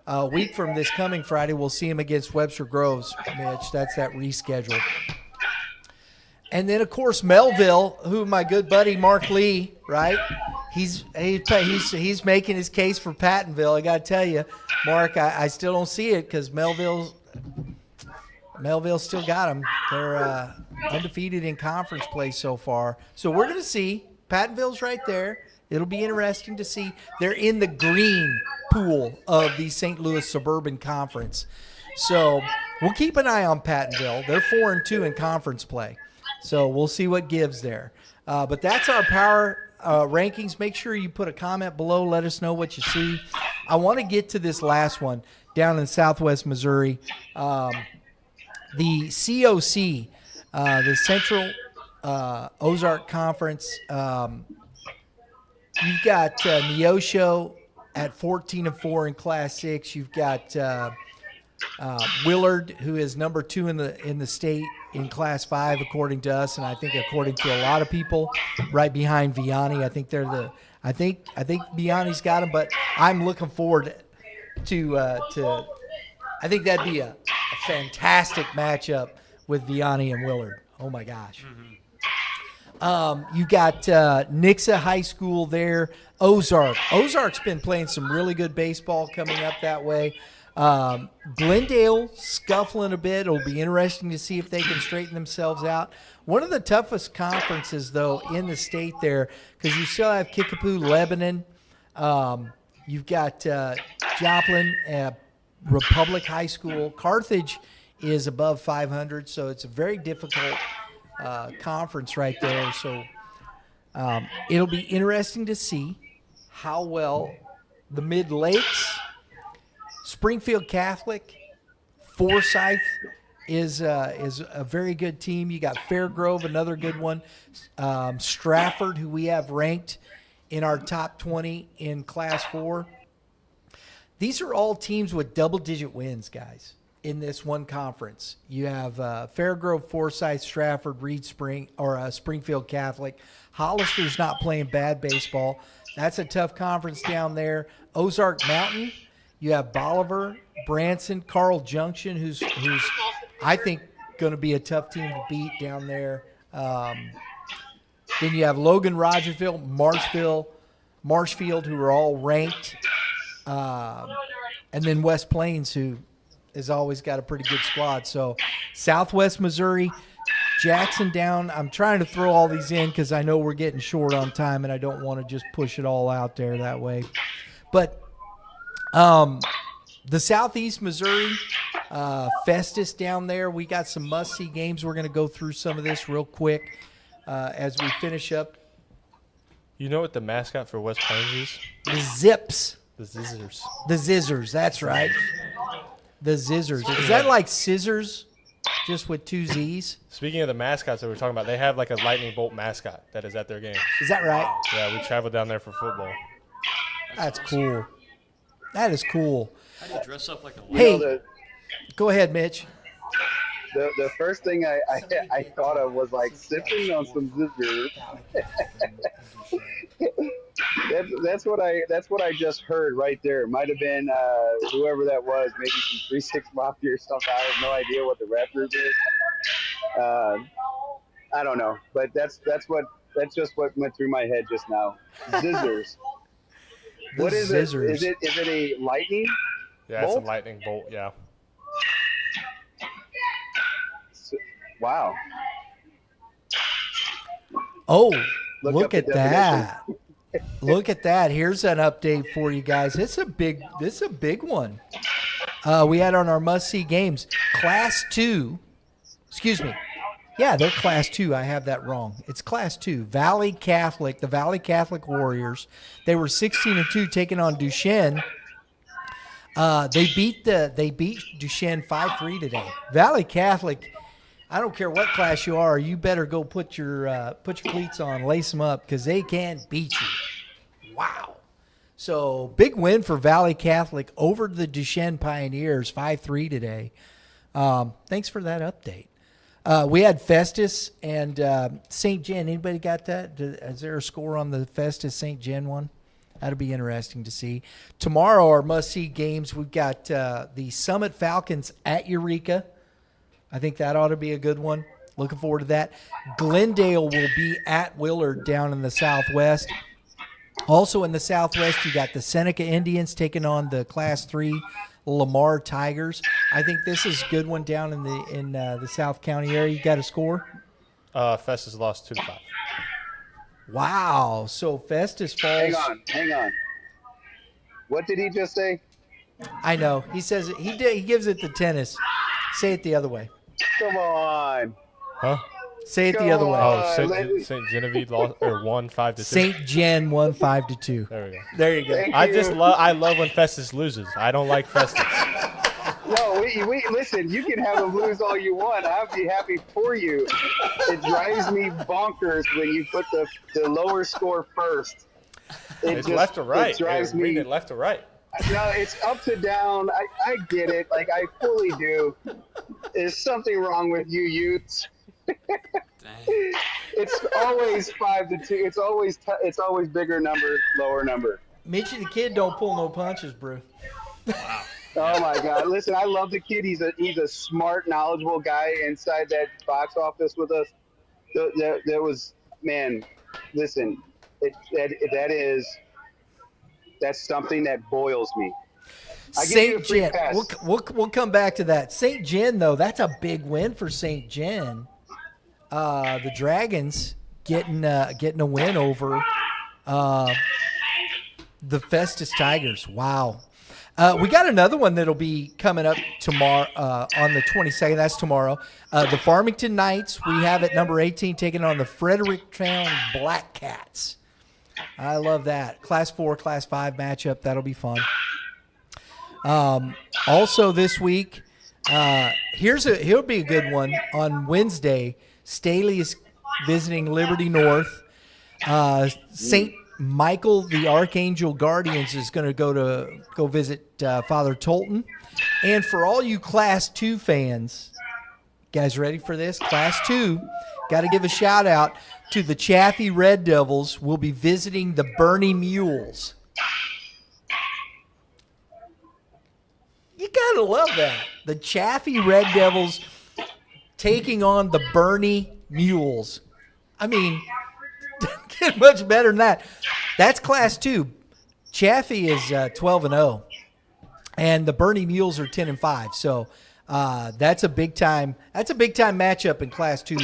A week from this coming Friday, we'll see him against Webster Groves, Mitch. That's that reschedule. And then, of course, Melville, who my good buddy Mark Lee, right? He's making his case for Pattonville. I got to tell you, Mark, I still don't see it because Melville still got them. They're undefeated in conference play so far. So we're going to see. Pattonville's right there. It'll be interesting to see. They're in the green pool of the St. Louis Suburban Conference. So we'll keep an eye on Pattonville. They're 4-2 in conference play. So we'll see what gives there. But that's our power rankings. Make sure you put a comment below. Let us know what you see. I want to get to this last one down in Southwest Missouri. The COC, the Central Ozark Conference. You've got Neosho at 14-4 in Class 6. You've got Willard, who is number 2 in the state in Class 5, according to us, and I think according to a lot of people, right behind Vianney. I think they're I think Vianney's got them, but I'm looking forward to I think that'd be a fantastic matchup with Vianney and Willard. Oh my gosh. You got Nixa High School there. Ozark's been playing some really good baseball coming up that way. Glendale scuffling a bit. It'll be interesting to see if they can straighten themselves out. One of the toughest conferences, though, in the state there, because you still have Kickapoo, Lebanon. You've got Joplin, Republic High School. Carthage is above 500, so it's a very difficult conference right there. So it'll be interesting to see how well the Mid-Lakes, Springfield Catholic, Forsyth is a very good team. You got Fairgrove, another good one. Stratford, who we have ranked in our top 20 in Class 4. These are all teams with double-digit wins, guys, in this one conference. You have Fairgrove, Forsyth, Stratford, Reed Springfield Catholic. Hollister's not playing bad baseball. That's a tough conference down there. Ozark Mountain. You have Bolivar, Branson, Carl Junction, who's I think going to be a tough team to beat down there. Then you have Logan, Rogersville, Marshfield, who are all ranked, and then West Plains, who has always got a pretty good squad. So Southwest Missouri, Jackson down. I'm trying to throw all these in because I know we're getting short on time, and I don't want to just push it all out there that way. But the Southeast Missouri, Festus down there, we got some must-see games. We're going to go through some of this real quick as we finish up. You know what the mascot for West Plains is? The Zips. The Zizzers. The Zizzers, that's right. The Zizzers. Is that like scissors just with 2 Z's? Speaking of the mascots that we're talking about, they have like a lightning bolt mascot that is at their games. Is that right? Yeah, we traveled down there for football. That's cool. That is cool. How do you dress up like a Hey, go ahead, Mitch. The first thing I thought of was like sipping on some scissors. That's what I just heard right there. It might have been whoever that was, maybe some 3-6 Mafia or something. I have no idea what the rap group is. I don't know, but that's just what went through my head just now. Scissors. What is Scissors. it? Is it a lightning? Yeah, bolt? it's a lightning bolt. Yeah. Wow. Oh, Look look up the at that. Look at that. Here's an update for you guys. This is a big one. We had on our must-see games. Class 2. Excuse me. Yeah, they're Class 2. I have that wrong. It's Class 2. Valley Catholic, the Valley Catholic Warriors. They were 16-2 taking on Duchesne. They beat Duchesne 5-3 today. Valley Catholic, I don't care what class you are, you better go put your cleats on, lace them up, because they can't beat you. Wow. So big win for Valley Catholic over the Duchesne Pioneers, 5-3 today. Thanks for that update. We had Festus and St. Gen. Anybody got that? Is there a score on the Festus St. Gen one? That'll be interesting to see. Tomorrow, our must-see games, we've got the Summit Falcons at Eureka. I think that ought to be a good one. Looking forward to that. Glendale will be at Willard down in the Southwest. Also in the Southwest, you got the Seneca Indians taking on the Class 3 Lamar Tigers. I think this is a good one down in the South County area. You got a score? Festus lost 2-5. Wow. So Festus falls. Hang on. What did he just say? I know. He says he gives it to tennis. Say it the other way. Come on. Huh? Say it the other way. Oh, St. Genevieve lost or won 5-2. St. Gen won 5-2. There we go. There you go. Thank I you. just love when Festus loses. I don't like Festus. No, we listen. You can have them lose all you want. I'll be happy for you. It drives me bonkers when you put the lower score first. It's left or right. It drives Read me. it left or right. No, it's up to down. I get it. Like, I fully do. There's something wrong with you youths. It's always 5-2. It's always bigger number, lower number. Mitchie the kid don't pull no punches, bro. Oh my God! Listen, I love the kid. He's a smart, knowledgeable guy inside that box office with us. There was, man. Listen, that's something that boils me. St. Gen. We'll come back to that. St. Gen, though, that's a big win for St. Gen. The Dragons getting a win over the Festus Tigers. Wow. We got another one that'll be coming up tomorrow on the 22nd. That's tomorrow. The Farmington Knights, we have at number 18 taking on the Fredericktown Black Cats. I love that. Class 4, Class 5 matchup. That'll be fun. Also this week, he'll be a good one. On Wednesday, Staley is visiting Liberty North. St. Michael the Archangel Guardians is going to go visit Father Tolton. And for all you Class 2 fans, guys ready for this? Class 2, got to give a shout out to the Chaffee Red Devils. We'll be visiting the Bernie Mules. You got to love that. The Chaffee Red Devils taking on the Bernie Mules. I mean, get much better than that. That's Class 2. Chaffee is 12-0, and the Bernie Mules are 10-5. So that's a big time matchup in Class 2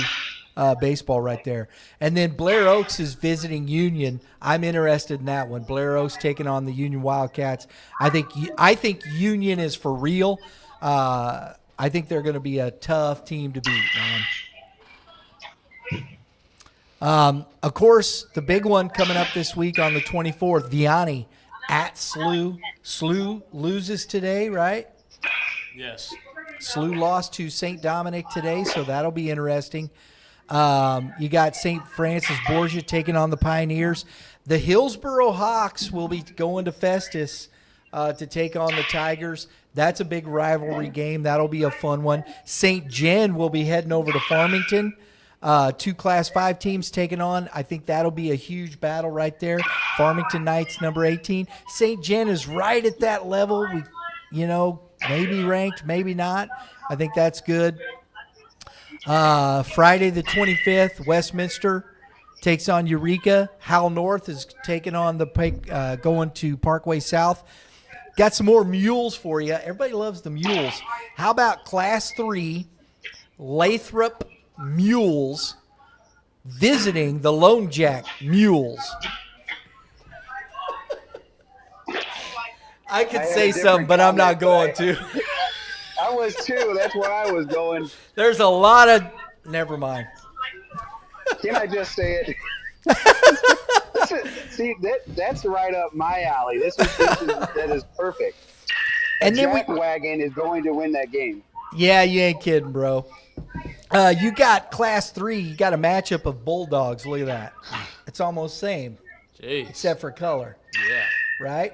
baseball right there. And then Blair Oaks is visiting Union. I'm interested in that one. Blair Oaks taking on the Union Wildcats. I think Union is for real. I think they're going to be a tough team to beat, man. Of course, the big one coming up this week on the 24th, Vianney at SLU. SLU loses today, right? Yes. SLU lost to St. Dominic today, so that'll be interesting. You got St. Francis Borgia taking on the Pioneers. The Hillsboro Hawks will be going to Festus to take on the Tigers. That's a big rivalry game. That'll be a fun one. St. Jen will be heading over to Farmington. 2 Class 5 teams taking on. I think that'll be a huge battle right there. Farmington Knights, number 18. St. Jen is right at that level. Maybe ranked, maybe not. I think that's good. Friday the 25th, Westminster takes on Eureka. Howell North is taking on going to Parkway South. Got some more mules for you. Everybody loves the mules. How about Class 3 Lathrop Mules visiting the Lone Jack Mules? I could say something, but I'm not going to. I was too. That's where I was going. There's a lot of. Never mind. Can I just say it? See, that's right up my alley. That is perfect. And then Jack Wagon is going to win that game. Yeah, you ain't kidding, bro. You got Class 3. You got a matchup of Bulldogs. Look at that. It's almost same, Jeez. except for color. Yeah. Right?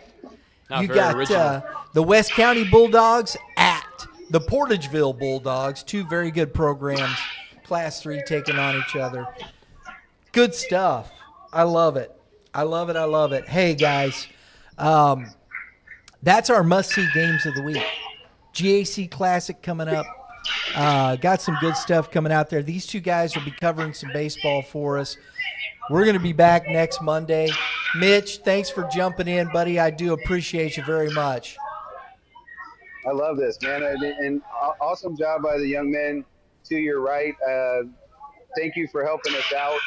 Not You very got original. the West County Bulldogs at the Portageville Bulldogs. 2 very good programs. Class 3 taking on each other. Good stuff. I love it. I love it. I love it. Hey, guys. That's our must-see games of the week. G.A.C. Classic coming up. Got some good stuff coming out there. These 2 guys will be covering some baseball for us. We're going to be back next Monday. Mitch, thanks for jumping in, buddy. I do appreciate you very much. I love this, man. And awesome job by the young men to your right. Thank you for helping us out.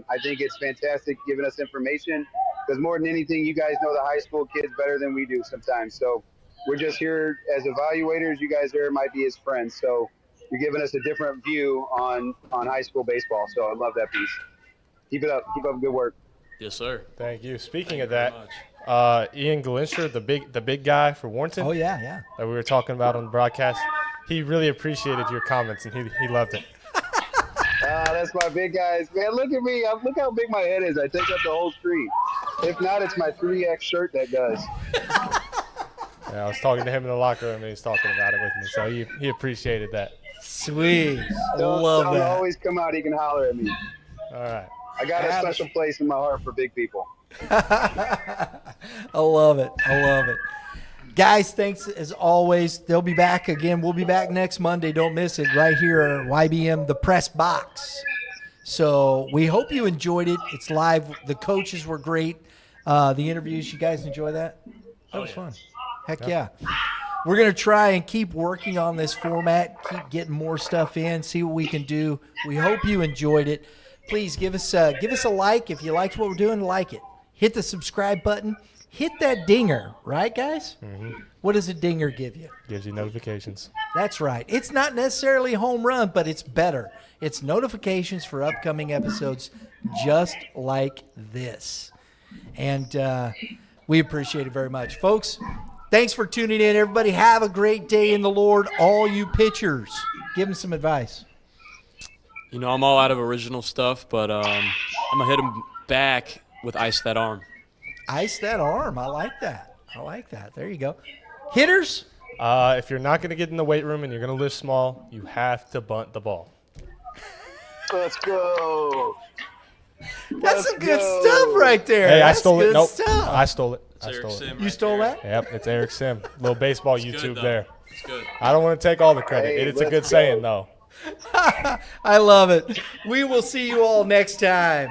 I think it's fantastic giving us information because more than anything, you guys know the high school kids better than we do sometimes. So we're just here as evaluators. You guys there might be as friends. So you're giving us a different view on high school baseball. So I love that piece. Keep it up. Keep up good work. Yes, sir. Thank you. Speaking Thank of you very that, Ian Galinsher, the big guy for Warrenton. Oh, yeah. That we were talking about on the broadcast. He really appreciated your comments and he loved it. That's my big guys. Man, look at me. Look how big my head is. I take up the whole screen. If not, it's my 3X shirt that does. Yeah, I was talking to him in the locker room and he's talking about it with me. So he appreciated that. Sweet. Love Love that. that. Always come out. He can holler at me. All right. I got a special place in my heart for big people. I love it. I love it. Guys, thanks as always. They'll be back again. We'll be back next Monday. Don't miss it right here at YBM, the Press Box. So we hope you enjoyed it. It's live. The coaches were great. The interviews, you guys enjoy that? That was fun. Heck yeah. We're going to try and keep working on this format, keep getting more stuff in, see what we can do. We hope you enjoyed it. Please give us a like. If you liked what we're doing, like it. Hit the subscribe button. Hit that dinger, right, guys? Mm-hmm. What does a dinger give you? Gives you notifications. That's right. It's not necessarily a home run, but it's better. It's notifications for upcoming episodes just like this. And we appreciate it very much. Folks, thanks for tuning in, everybody. Have a great day in the Lord. All you pitchers, give them some advice. You know, I'm all out of original stuff, but I'm going to hit him back with Ice That Arm. Ice that arm. I like that. There you go. Hitters? If you're not going to get in the weight room and you're going to lift small, you have to bunt the ball. Let's go. That's some good stuff right there. Hey, That's I stole it. good Nope. stuff. I stole it. It's I Eric stole it. Sim You right stole there. that? Yep, it's Eric Sim. Little baseball It's good, YouTube though. there. It's good. I don't want to take all the credit. Hey, It's a let's good go. saying, though. I love it. We will see you all next time.